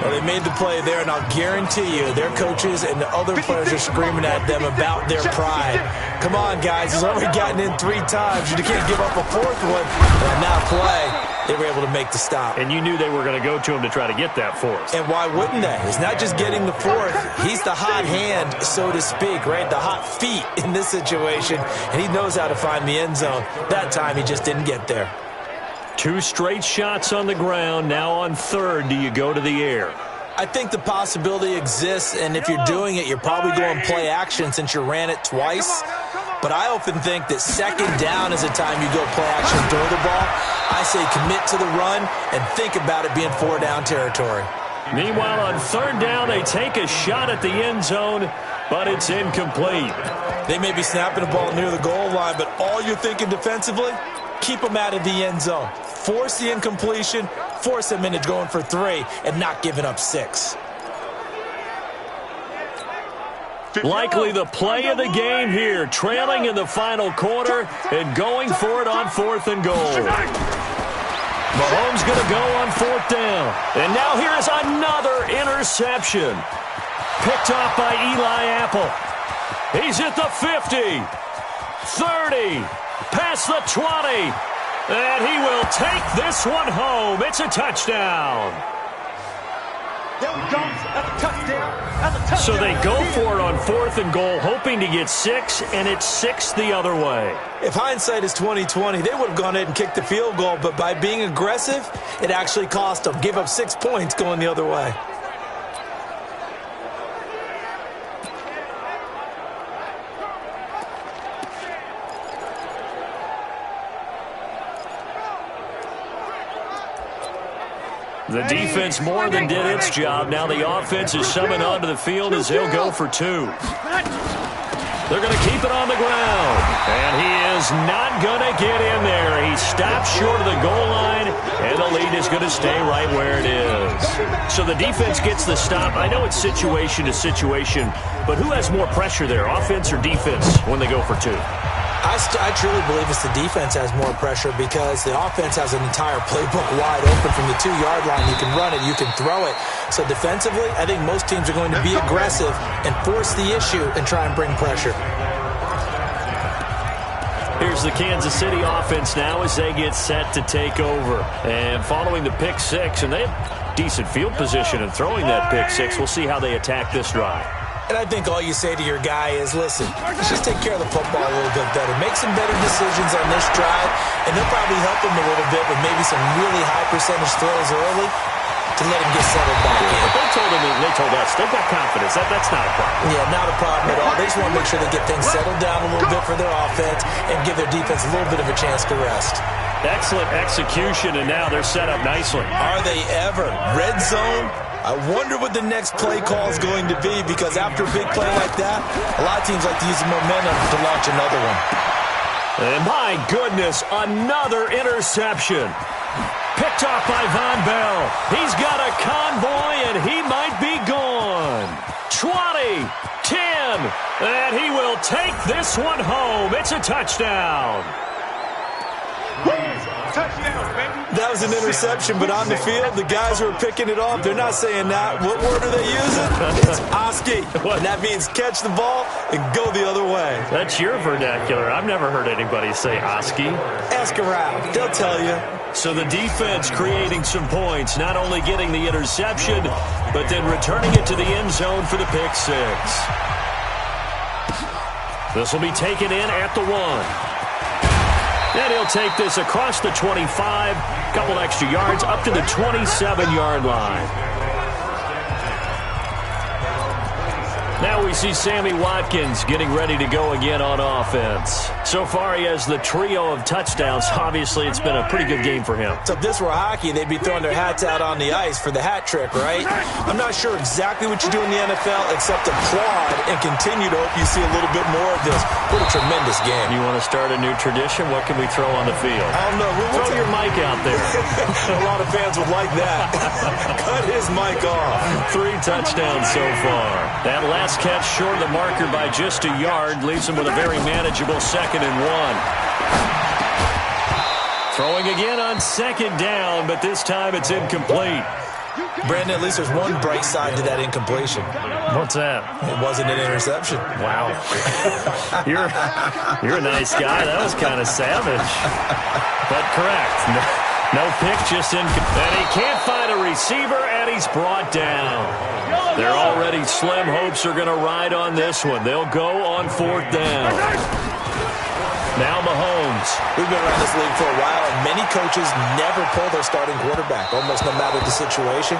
Well, they made the play there, and I'll guarantee you their coaches and the other players are screaming at them about their pride. Come on, guys. It's already gotten in 3 times. You can't give up a 4th one. And on that play, they were able to make the stop. And you knew they were going to go to him to try to get that 4th. And why wouldn't they? It's not just getting the 4th. He's the hot hand, so to speak, right? The hot feet in this situation. And he knows how to find the end zone. That time, he just didn't get there. 2 straight shots on the ground. Now on 3rd, do you go to the air? I think the possibility exists, and if you're doing it, you're probably going play action since you ran it twice. But I often think that 2nd down is a time you go play action, throw the ball. I say commit to the run and think about it being 4-down territory. Meanwhile, on 3rd down, they take a shot at the end zone, but it's incomplete. They may be snapping the ball near the goal line, but all you're thinking defensively, keep them out of the end zone. Force the incompletion, force them into going for 3, and not giving up 6. Likely the play of the game here, trailing in the final quarter and going for it on 4th and goal. Mahomes going to go on 4th down. And now here is another interception. Picked off by Eli Apple. He's at the 50, 30, past the 20. And he will take this one home. It's a touchdown. There we go. That's a touchdown. That's a touchdown. So they go for it on 4th and goal, hoping to get 6, and it's 6 the other way. If hindsight is 20/20, they would have gone ahead and kicked the field goal, but by being aggressive, it actually cost them. Give up 6 points going the other way. The defense more than did its job. Now the offense is summoned onto the field as they'll go for 2. They're going to keep it on the ground. And he is not going to get in there. He stops short of the goal line, and the lead is going to stay right where it is. So the defense gets the stop. I know it's situation to situation, but who has more pressure there, offense or defense, when they go for 2? I truly believe it's the defense has more pressure because the offense has an entire playbook wide open from the 2-yard line. You can run it, you can throw it. So defensively, I think most teams are going to be aggressive and force the issue and try and bring pressure. Here's the Kansas City offense now as they get set to take over. And following the pick 6, and they have decent field position in throwing that pick 6. We'll see how they attack this drive. And I think all you say to your guy is, listen, let's just take care of the football a little bit better. Make some better decisions on this drive, and they'll probably help him a little bit with maybe some really high percentage throws early to let him get settled back in. But they told us they've got confidence. That's not a problem. Yeah, not a problem at all. They just want to make sure they get things settled down a little bit for their offense and give their defense a little bit of a chance to rest. Excellent execution, and now they're set up nicely. Are they ever? Red zone? I wonder what the next play call is going to be, because after a big play like that, a lot of teams like to use the momentum to launch another one. And my goodness, another interception. Picked off by Von Bell. He's got a convoy, and he might be gone. 20, 10, and he will take this one home. It's a touchdown. Touchdown, baby. That was an interception, but on the field, the guys who are picking it off, they're not saying that. What word are they using? It's Oski. And that means catch the ball and go the other way. That's your vernacular. I've never heard anybody say Oski. Ask around. They'll tell you. So the defense creating some points, not only getting the interception, but then returning it to the end zone for the pick six. This will be taken in at the 1. And he'll take this across the 25, couple extra yards, up to the 27-yard line. Now we see Sammy Watkins getting ready to go again on offense. So far, he has the trio of touchdowns. Obviously, it's been a pretty good game for him. So if this were hockey, they'd be throwing their hats out on the ice for the hat trick, right? I'm not sure exactly what you do in the NFL except applaud and continue to hope you see a little bit more of this. What a tremendous game. You want to start a new tradition? What can we throw on the field? I don't know. Throw your mic out there. A lot of fans would like that. Cut his mic off. 3 touchdowns so far. That last catch short of the marker by just a yard leaves him with a very manageable 2nd and 1. Throwing again on 2nd down, but this time it's incomplete. Brandon, at least there's one bright side to that incompletion. What's that? It wasn't an interception. Wow. You're a nice guy. That was kind of savage. But correct. No pick, just incomplete. And he can't find a receiver, and he's brought down. Their already slim hopes are going to ride on this one. They'll go on 4th down. Now Mahomes. We've been around this league for a while, and many coaches never pull their starting quarterback, almost no matter the situation.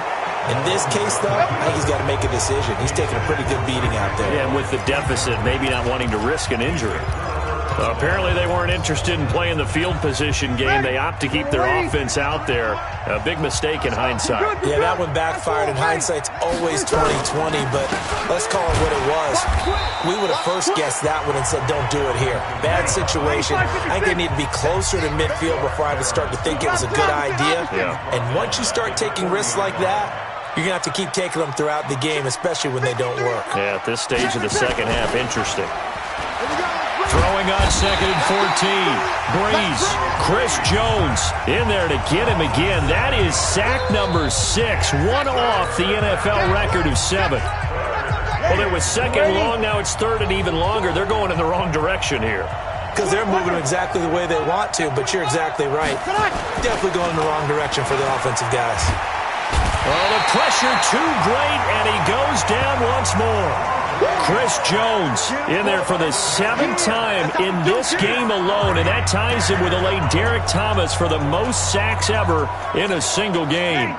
In this case, though, I think he's got to make a decision. He's taking a pretty good beating out there. Yeah, and with the deficit, maybe not wanting to risk an injury. Apparently they weren't interested in playing the field position game. They opt to keep their offense out there. A big mistake in hindsight. Yeah, that one backfired. In hindsight's always 20/20, but let's call it what it was. We would have first guessed that one and said, don't do it here. Bad situation. I think they need to be closer to midfield before I would start to think it was a good idea. Yeah. And once you start taking risks like that, you're going to have to keep taking them throughout the game, especially when they don't work. Yeah, at this stage of the second half, interesting. Throwing on 2nd and 14. Breeze. Chris Jones in there to get him again. That is sack number 6. One off the NFL record of 7. Well, it was 2nd long. Now it's 3rd and even longer. They're going in the wrong direction here. Because they're moving them exactly the way they want to, but you're exactly right. Definitely going in the wrong direction for the offensive guys. Oh, the pressure too great, and he goes down once more. Chris Jones in there for the 7th time in this game alone, and that ties him with a late Derek Thomas for the most sacks ever in a single game.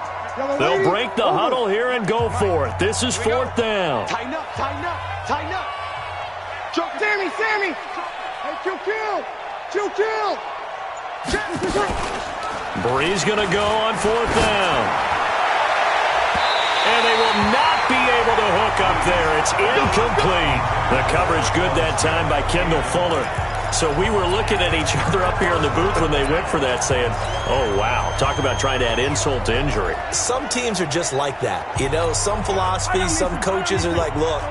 They'll break the huddle here and go for it. This is 4th down. Tighten up, tighten up, tighten up. Sammy, Sammy. Hey, kill. Breeze going to go on 4th down. And they will not be able to hook up there. It's incomplete. The coverage good that time by Kendall Fuller. So we were looking at each other up here in the booth when they went for that saying, oh, wow, talk about trying to add insult to injury. Some teams are just like that. You know, some philosophies, some coaches are like, look,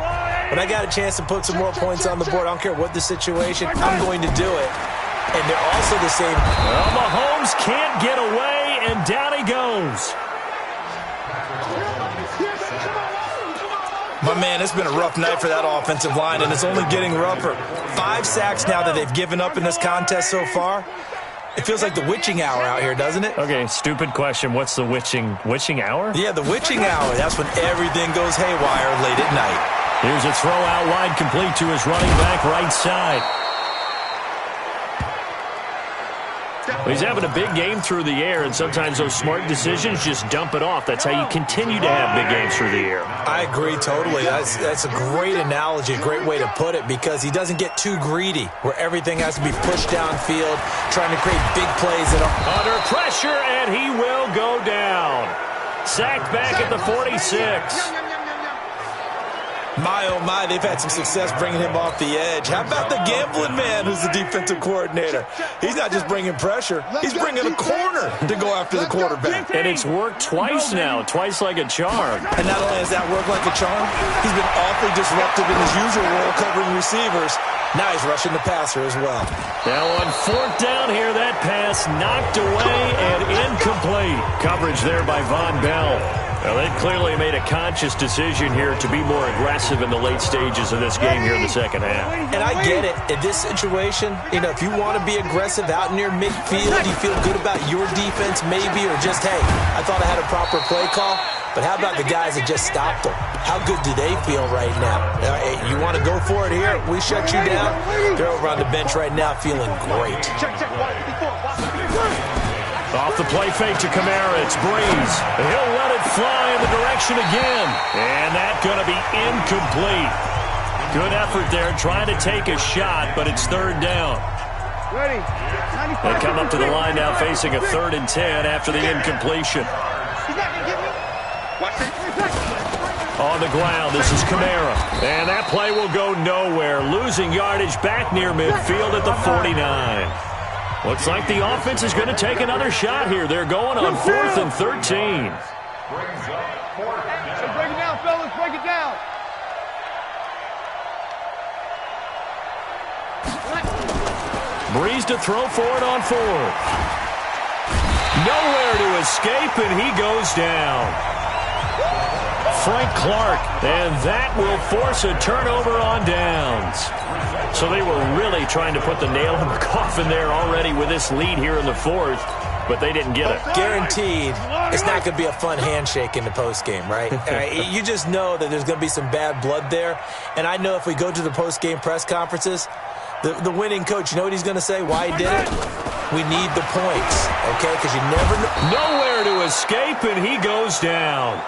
when I got a chance to put some more points on the board, I don't care what the situation, I'm going to do it. And they're also the same. Well, Mahomes can't get away, and down he goes. My man, it's been a rough night for that offensive line, and it's only getting rougher. 5 sacks now that they've given up in this contest so far. It feels like the witching hour out here, doesn't it? Okay, stupid question. What's the witching hour? Yeah, the witching hour. That's when everything goes haywire late at night. Here's a throw out wide, complete to his running back right side. He's having a big game through the air, and sometimes those smart decisions just dump it off. That's how you continue to have big games through the air. I agree totally. That's a great analogy, a great way to put it, because he doesn't get too greedy where everything has to be pushed downfield, trying to create big plays. Under pressure, and he will go down. Sacked back at the 46. My, oh my, they've had some success bringing him off the edge. How about the gambling man who's the defensive coordinator? He's not just bringing pressure. He's bringing a corner to go after the quarterback. And it's worked twice now, twice like a charm. And not only has that worked like a charm, he's been awfully disruptive in his usual role covering receivers. Now he's rushing the passer as well. Now on fourth down here, that pass knocked away and incomplete. Coverage there by Von Bell. Well, they clearly made a conscious decision here to be more aggressive in the late stages of this game here in the second half. And I get it. In this situation, if you want to be aggressive out near midfield, you feel good about your defense maybe, or just, hey, I thought I had a proper play call. But how about the guys that just stopped them? How good do they feel right now? Hey, you want to go for it here? We shut you down. They're over on the bench right now feeling great. Off the play fake to Kamara, it's Breeze. He'll let it fly in the direction again. And that's going to be incomplete. Good effort there, trying to take a shot, but it's third down. Ready. They come up to the line now facing a 3rd and 10 after the incompletion. On the ground, this is Kamara. And that play will go nowhere. Losing yardage back near midfield at the 49. Looks like the offense is going to take another shot here. They're going on 4th and 13. Break it down, fellas. Break it down. Breeze to throw for it on 4th. Nowhere to escape, and he goes down. Frank Clark, and that will force a turnover on downs. So they were really trying to put the nail in the coffin there already with this lead here in the 4th, but they didn't get it. Guaranteed, it's not going to be a fun handshake in the postgame, right? You just know that there's going to be some bad blood there, and I know if we go to the postgame press conferences, the winning coach, you know what he's going to say, why he did it? We need the points, okay? Because you never know. Nowhere to escape, and he goes down.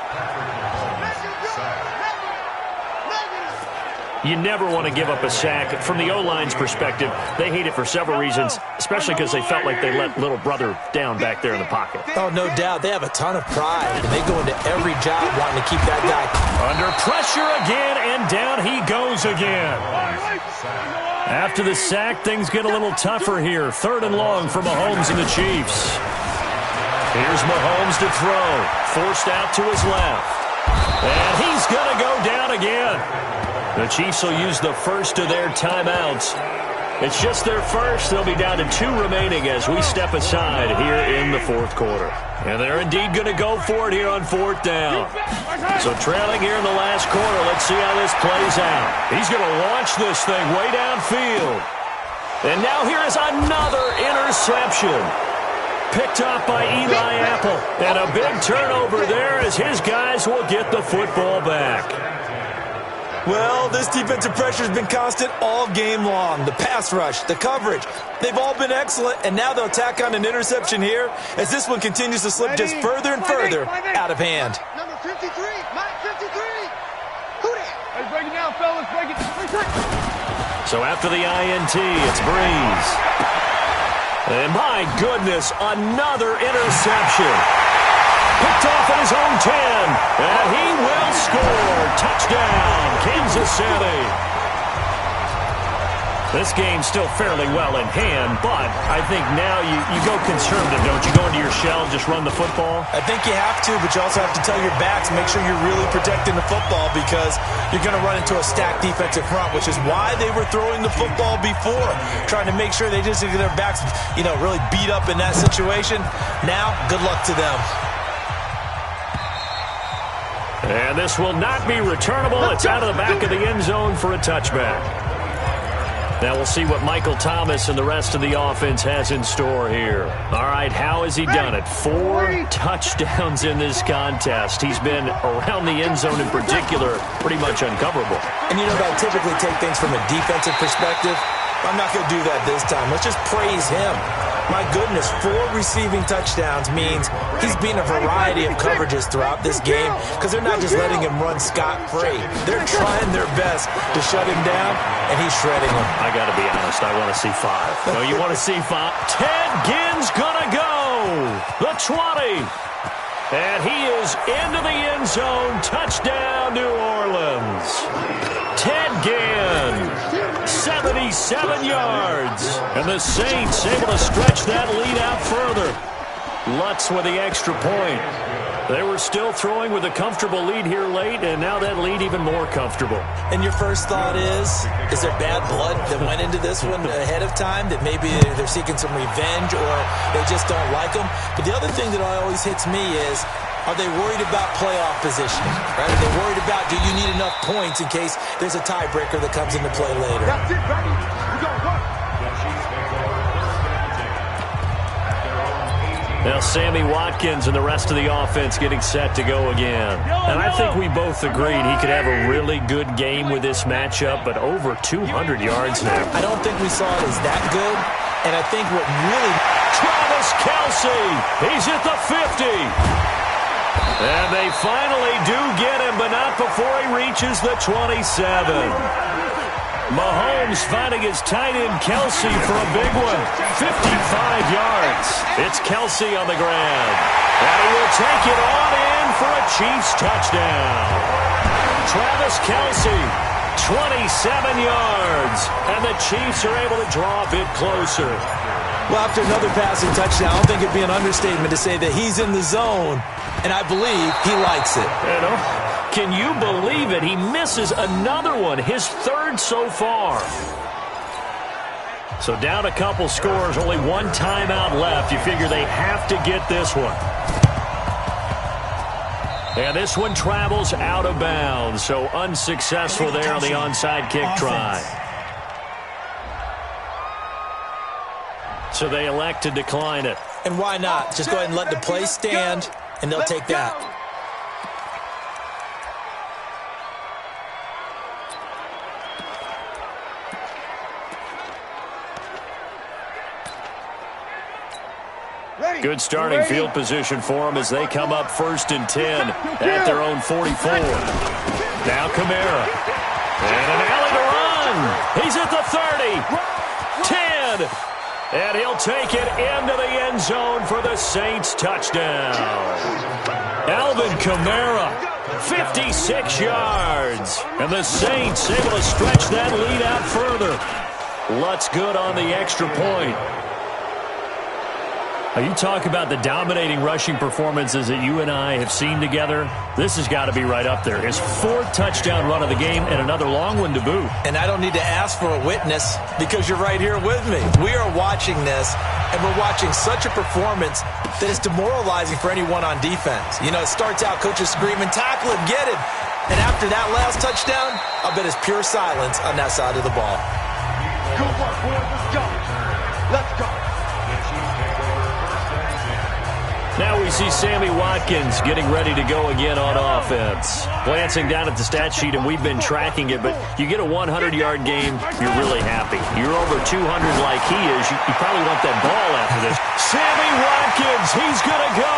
You never want to give up a sack. From the O-line's perspective, they hate it for several reasons, especially because they felt like they let little brother down back there in the pocket. Oh, no doubt. They have a ton of pride, and they go into every job wanting to keep that guy. Under pressure again, and down he goes again. After the sack, things get a little tougher here. 3rd and long for Mahomes and the Chiefs. Here's Mahomes to throw. Forced out to his left. And he's going to go down again. The Chiefs will use the first of their timeouts. It's just their first. They'll be down to 2 remaining as we step aside here in the 4th quarter. And they're indeed going to go for it here on 4th down. So trailing here in the last quarter, let's see how this plays out. He's going to launch this thing way downfield. And now here is another interception. Picked up by Eli Apple. And a big turnover there as his guys will get the football back. Well, this defensive pressure has been constant all game long. The pass rush, the coverage, they've all been excellent, and now they'll tack on an interception here as this one continues to slip just further and further out of hand. Number 53, Mike 53. Who that? Let's break it down, fellas. Break it. So after the INT, it's Breeze. And my goodness, another interception. Picked off at his own 10, and he will score. Touchdown, Kansas City. This game's still fairly well in hand, but I think now you go conservative, don't you? Go into your shell and just run the football? I think you have to, but you also have to tell your backs, make sure you're really protecting the football because you're going to run into a stacked defensive front, which is why they were throwing the football before, trying to make sure they just get their backs, really beat up in that situation. Now, good luck to them. And this will not be returnable. It's out of the back of the end zone for a touchback. Now we'll see what Michael Thomas and the rest of the offense has in store here. All right, how has he done it? 4 touchdowns in this contest. He's been around the end zone in particular, pretty much uncoverable. And I typically take things from a defensive perspective. I'm not going to do that this time. Let's just praise him. My goodness, 4 receiving touchdowns means he's been a variety of coverages throughout this game because they're not just letting him run scot-free. They're trying their best to shut him down, and he's shredding them. I got to be honest, I want to see 5. No, you want to see 5? Ted Ginn's going to go. The 20. And he is into the end zone. Touchdown, New Orleans. Ted Ginn, 77 yards. And the Saints able to stretch that lead out further. Lutz with the extra point. They were still throwing with a comfortable lead here late, and now that lead even more comfortable. And your first thought is there bad blood that went into this one ahead of time, that maybe they're seeking some revenge or they just don't like them? But the other thing that always hits me is, are they worried about playoff positioning? Right? Are they worried about, do you need enough points in case there's a tiebreaker that comes into play later? That's it, baby. We got one. Now Sammy Watkins and the rest of the offense getting set to go again. And I think we both agreed he could have a really good game with this matchup, but over 200 yards now. I don't think we saw it as that good. And I think what really... Travis Kelce, he's at the 50. And they finally do get him, but not before he reaches the 27. Mahomes finding his tight end Kelce for a big one. 55 yards. It's Kelce on the ground. And he will take it on in for a Chiefs touchdown. Travis Kelce, 27 yards. And the Chiefs are able to draw a bit closer. Well, after another passing touchdown, I don't think it'd be an understatement to say that he's in the zone. And I believe he likes it. You know, can you believe it? He misses another one, his third so far. So down a couple scores, only one timeout left. You figure they have to get this one. And this one travels out of bounds, so unsuccessful there on the onside kick try. So they elect to decline it. And why not? Just go ahead and let the play stand, and they'll take that. Good starting field position for them as they come up 1st and 10 at their own 44. Now Kamara. And an alley to run. He's at the 30. 10. And he'll take it into the end zone for the Saints touchdown. Alvin Kamara, 56 yards. And the Saints able to stretch that lead out further. Lutz good on the extra point. You talk about the dominating rushing performances that you and I have seen together. This has got to be right up there. His 4th touchdown run of the game and another long one to boot. And I don't need to ask for a witness because you're right here with me. We are watching this, and we're watching such a performance that is demoralizing for anyone on defense. You know, it starts out coaches screaming, tackle him, get him. And after that last touchdown, I'll bet it's pure silence on that side of the ball. Good work, boys. Let's go. Let's go. Now we see Sammy Watkins getting ready to go again on offense. Glancing down at the stat sheet, and we've been tracking it, but you get a 100-yard game, you're really happy. You're over 200 like he is, you probably want that ball after this. Sammy Watkins, he's going to go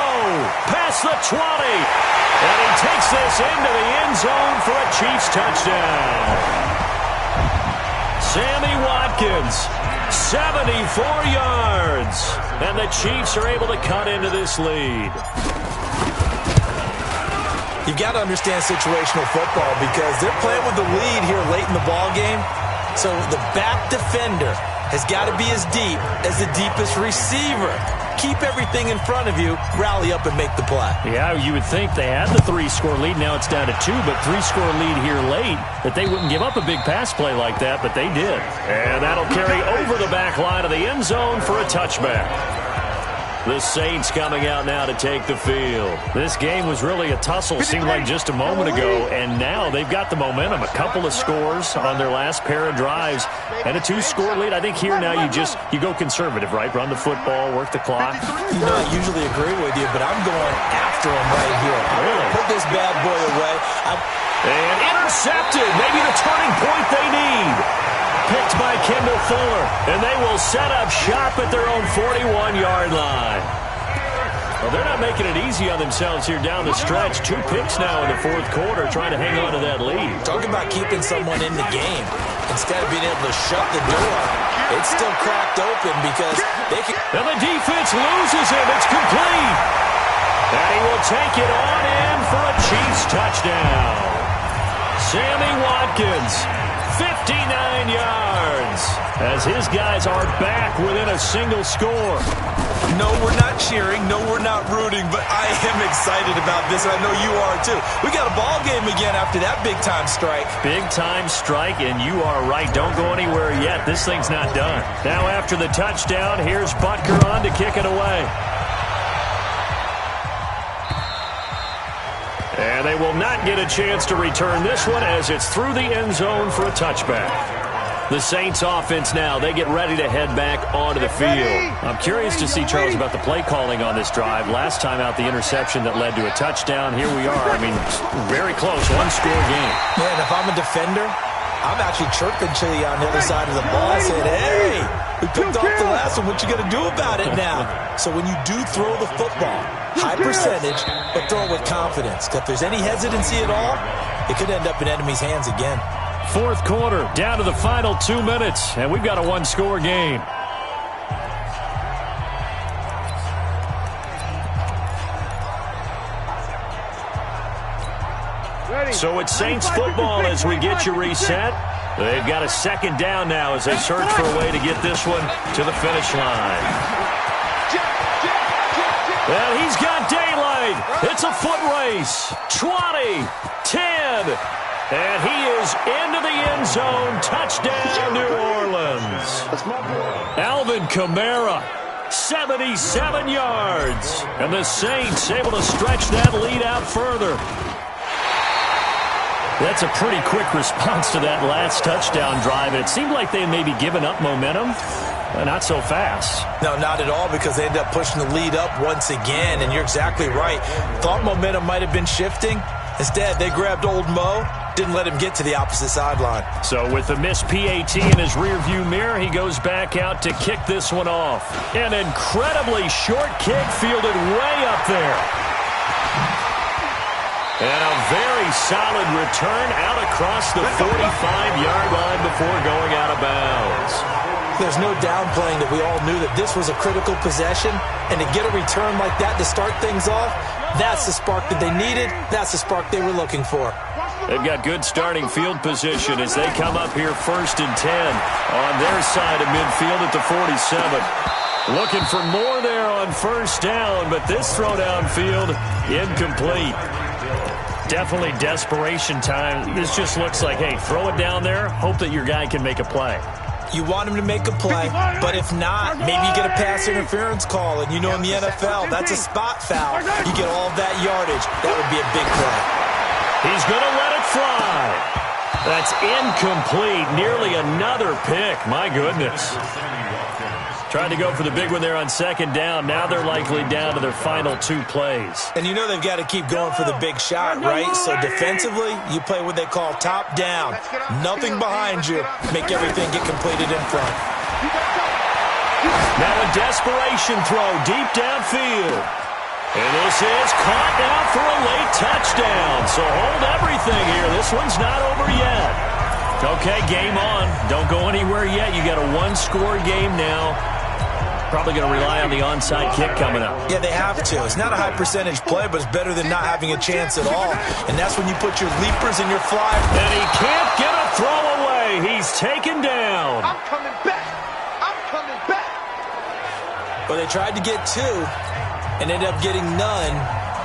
past the 20. And he takes this into the end zone for a Chiefs touchdown. Sammy Watkins, 74 yards. And the Chiefs are able to cut into this lead. You've got to understand situational football because they're playing with the lead here late in the ball game. So the back defender has got to be as deep as the deepest receiver. Keep everything in front of you, rally up and make the play. Yeah, you would think they had the 3-score lead. Now it's down to 2, but 3-score lead here late, that they wouldn't give up a big pass play like that, but they did. And that'll carry over the back line of the end zone for a touchback. The Saints coming out now to take the field. This game was really a tussle, seemed like just a moment ago, and now they've got the momentum. A couple of scores on their last pair of drives, and a 2-score lead. I think here now you go conservative, right? Run the football, work the clock. You know, I usually agree with you, but I'm going after him right here. Really? Put this bad boy away. And intercepted. Maybe the turning point they need. Picked by Kendall Fuller, and they will set up shop at their own 41-yard line. Well, they're not making it easy on themselves here down the stretch. 2 picks now in the 4th quarter, trying to hang on to that lead. Talk about keeping someone in the game. Instead of being able to shut the door, it's still cracked open because they can... And the defense loses him. It's complete. And he will take it on in for a Chiefs touchdown. Sammy Watkins, 59 yards, as his guys are back within a single score. No, we're not cheering. No, we're not rooting, but I am excited about this. I know you are, too. We got a ball game again after that big-time strike. Big-time strike, and you are right. Don't go anywhere yet. This thing's not done. Now, after the touchdown, here's Butker on to kick it away. And they will not get a chance to return this one as it's through the end zone for a touchback. The Saints offense now, they get ready to head back onto the field. I'm curious to see, Charles, about the play calling on this drive. Last time out, the interception that led to a touchdown. Here we are. I mean, very close, one-score game. Yeah, and if I'm a defender, I'm actually chirping Chili on the other side of the ball. I said, hey, we picked off the last one. What you going to do about it now? So when you do throw the football, high percentage, but throw it with confidence. If there's any hesitancy at all, it could end up in enemy's hands again. Fourth quarter, down to the final 2 minutes, and we've got a one-score game. So it's Saints football as we get you reset. They've got a second down now as they search for a way to get this one to the finish line. And he's got daylight. It's a foot race. 20, 10. And he is into the end zone. Touchdown, New Orleans. Alvin Kamara, 77 yards. And the Saints able to stretch that lead out further. That's a pretty quick response to that last touchdown drive. And it seemed like they may be giving up momentum. Not so fast. No, not at all, because they ended up pushing the lead up once again. And you're exactly right. Thought momentum might have been shifting. Instead, they grabbed old Mo. Didn't let him get to the opposite sideline. So with the missed PAT in his rearview mirror, he goes back out to kick this one off. An incredibly short kick fielded way up there. And a very solid return out across the 45-yard line before going out of bounds. There's no downplaying that we all knew that this was a critical possession, and to get a return like that to start things off, that's the spark that they needed. That's the spark they were looking for. They've got good starting field position as they come up here 1st and 10 on their side of midfield at the 47. Looking for more there on first down, but this throw downfield incomplete. Definitely desperation time. This just looks like, hey, throw it down there, hope that your guy can make a play. You want him to make a play, but if not, maybe you get a pass interference call, and you know in the NFL, that's a spot foul. You get all that yardage. That would be a big play. He's going to let it fly. That's incomplete. Nearly another pick. My goodness. Trying to go for the big one there on second down. Now they're likely down to their final 2 plays. And you know they've got to keep going for the big shot, right? So defensively, you play what they call top down. Nothing behind you. Make everything get completed in front. Now a desperation throw deep downfield. And this is caught now for a late touchdown. So hold everything here. This one's not over yet. Okay, game on. Don't go anywhere yet. You got a one-score game now. Probably going to rely on the onside kick coming up. Yeah, they have to. It's not a high percentage play, but it's better than not having a chance at all. And that's when you put your leapers and your flyers. And he can't get a throw away. He's taken down. I'm coming back. I'm coming back. Well, they tried to get 2 and ended up getting none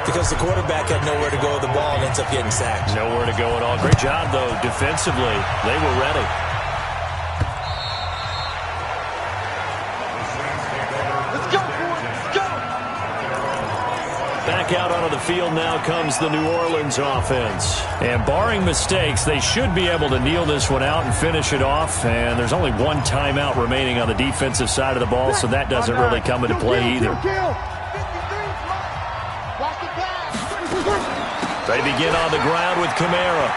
because the quarterback had nowhere to go with the ball and ends up getting sacked. Nowhere to go at all. Great job, though, defensively. They were ready. Back out onto the field now comes the New Orleans offense. And barring mistakes, they should be able to kneel this one out and finish it off. And there's only 1 timeout remaining on the defensive side of the ball, so that doesn't really come into play either. They begin on the ground with Kamara.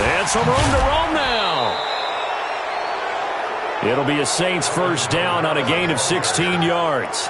And some room to roam now. It'll be a Saints first down on a gain of 16 yards.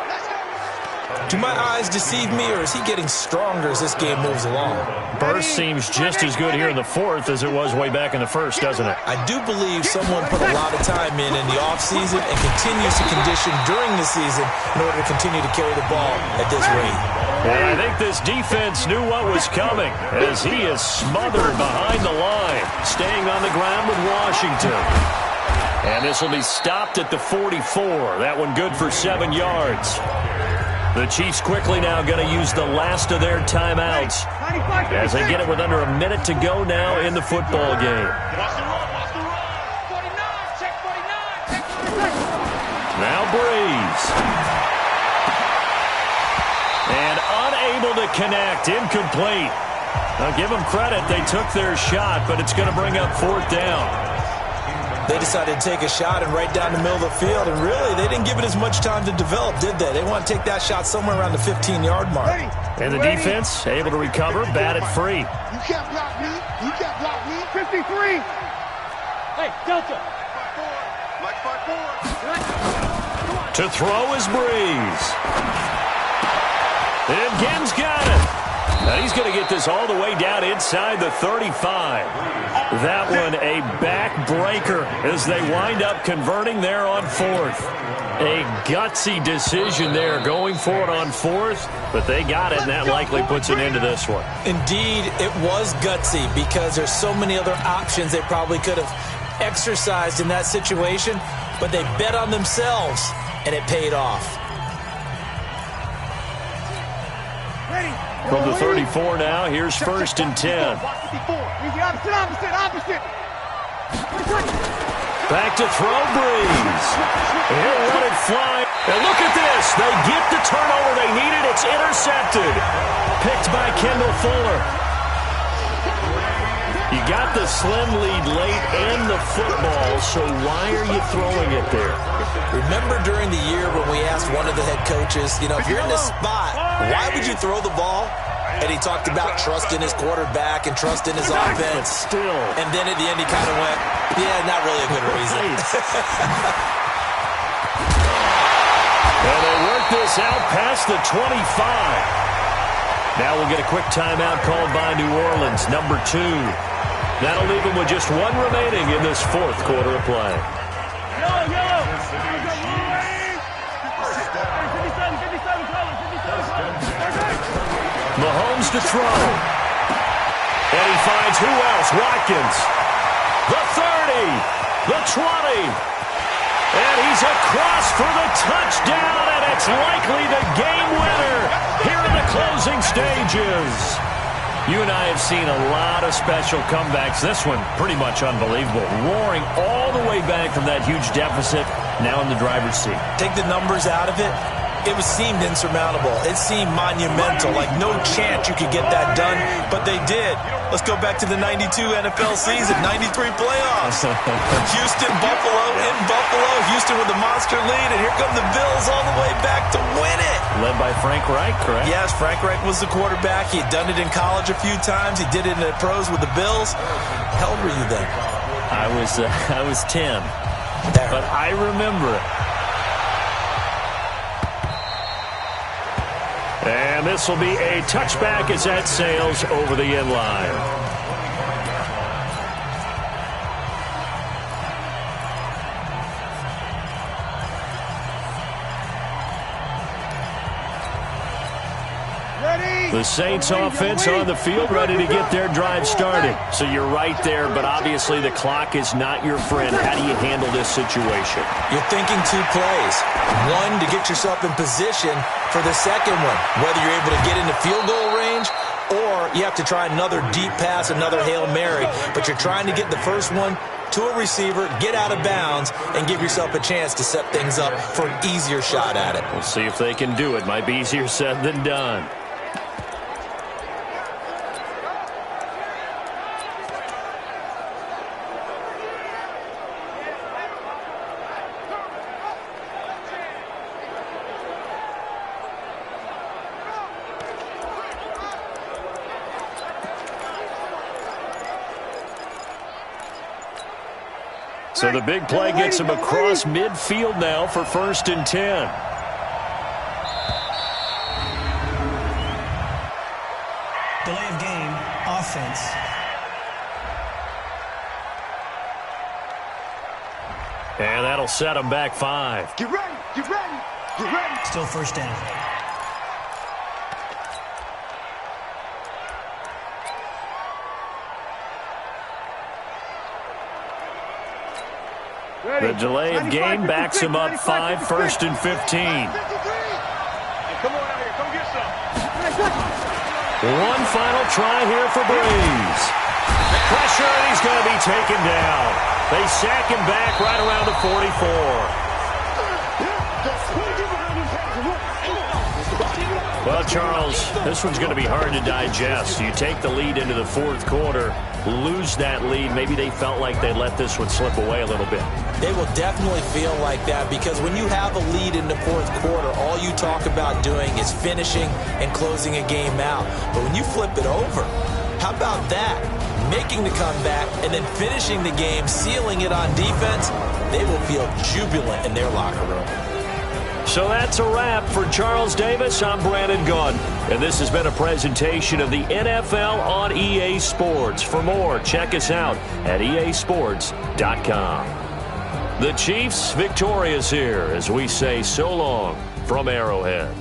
Do my eyes deceive me, or is he getting stronger as this game moves along? Burst seems just as good here in the fourth as it was way back in the first, doesn't it? I do believe someone put a lot of time in the offseason and continues to condition during the season in order to continue to carry the ball at this rate. And I think this defense knew what was coming as he is smothered behind the line, staying on the ground with Washington. And this will be stopped at the 44. That one good for 7 yards. The Chiefs quickly now going to use the last of their timeouts as they get it with under a minute to go now in the football game. Now Breeze. And unable to connect, incomplete. Now give them credit, they took their shot, but it's going to bring up 4th down. They decided to take a shot and right down the middle of the field, and really, they didn't give it as much time to develop, did they? They want to take that shot somewhere around the 15-yard mark. And the defense able to recover, batted free. You can't block me. You can't block me. 53. Hey, Delta. Mike 5-4. To throw is Breeze. And Gim's got it. Now he's going to get this all the way down inside the 35. That one a backbreaker as they wind up converting there on 4th. A gutsy decision there going for it on 4th, but they got it, and that likely puts an end to this one. Indeed, it was gutsy because there's so many other options they probably could have exercised in that situation, but they bet on themselves, and it paid off. From the 34 now, here's 1st and 10. Opposite. Back to throw, Breeze. He'll let it fly. And look at this. They get the turnover they needed. It's intercepted. Picked by Kendall Fuller. You got the slim lead late and the football, so why are you throwing it there? Remember during the year when we asked one of the head coaches, if you're in this spot, why would you throw the ball? And he talked about trust in his quarterback and trust in his offense. Still. And then at the end he kind of went, yeah, not really a good reason. And they work this out past the 25. Now we'll get a quick timeout called by New Orleans, number 2. That'll leave them with just 1 remaining in this 4th quarter of play. Yellow. Mahomes to throw. And he finds who else? Watkins. The 30. The 20. And he's across for the touchdown, and it's likely the game winner here in the closing stages. You and I have seen a lot of special comebacks. This one, pretty much unbelievable. Roaring all the way back from that huge deficit, now in the driver's seat. Take the numbers out of it. It seemed insurmountable. It seemed monumental, like no chance you could get that done, but they did. Let's go back to the 92 NFL season, 93 playoffs. Houston, Buffalo, in Buffalo. Houston with the monster lead, and here come the Bills all the way back to win it. Led by Frank Reich, correct? Yes, Frank Reich was the quarterback. He had done it in college a few times. He did it in the pros with the Bills. How old were you then? I was 10, but I remember it. And this will be a touchback as that sails over the end line. The Saints offense on the field, ready to get their drive started. So you're right there, but obviously the clock is not your friend. How do you handle this situation? You're thinking 2 plays. One, to get yourself in position for the second one, whether you're able to get into field goal range or you have to try another deep pass, another Hail Mary. But you're trying to get the first one to a receiver, get out of bounds, and give yourself a chance to set things up for an easier shot at it. We'll see if they can do it. Might be easier said than done. So the big play gets him across midfield now for 1st and 10. Delay of game, offense. And that'll set them back 5. Get ready, get ready, get ready. Still first down. The delay of game backs him up 5, 1st and 15. Come on out here, come get some. One final try here for Breeze. Pressure, and he's going to be taken down. They sack him back right around the 44. Well, Charles, this one's going to be hard to digest. You take the lead into the 4th quarter, lose that lead. Maybe they felt like they let this one slip away a little bit. They will definitely feel like that because when you have a lead in the 4th quarter, all you talk about doing is finishing and closing a game out. But when you flip it over, how about that? Making the comeback and then finishing the game, sealing it on defense, they will feel jubilant in their locker room. So that's a wrap for Charles Davis. I'm Brandon Gunn, and this has been a presentation of the NFL on EA Sports. For more, check us out at easports.com. The Chiefs victorious here as we say so long from Arrowhead.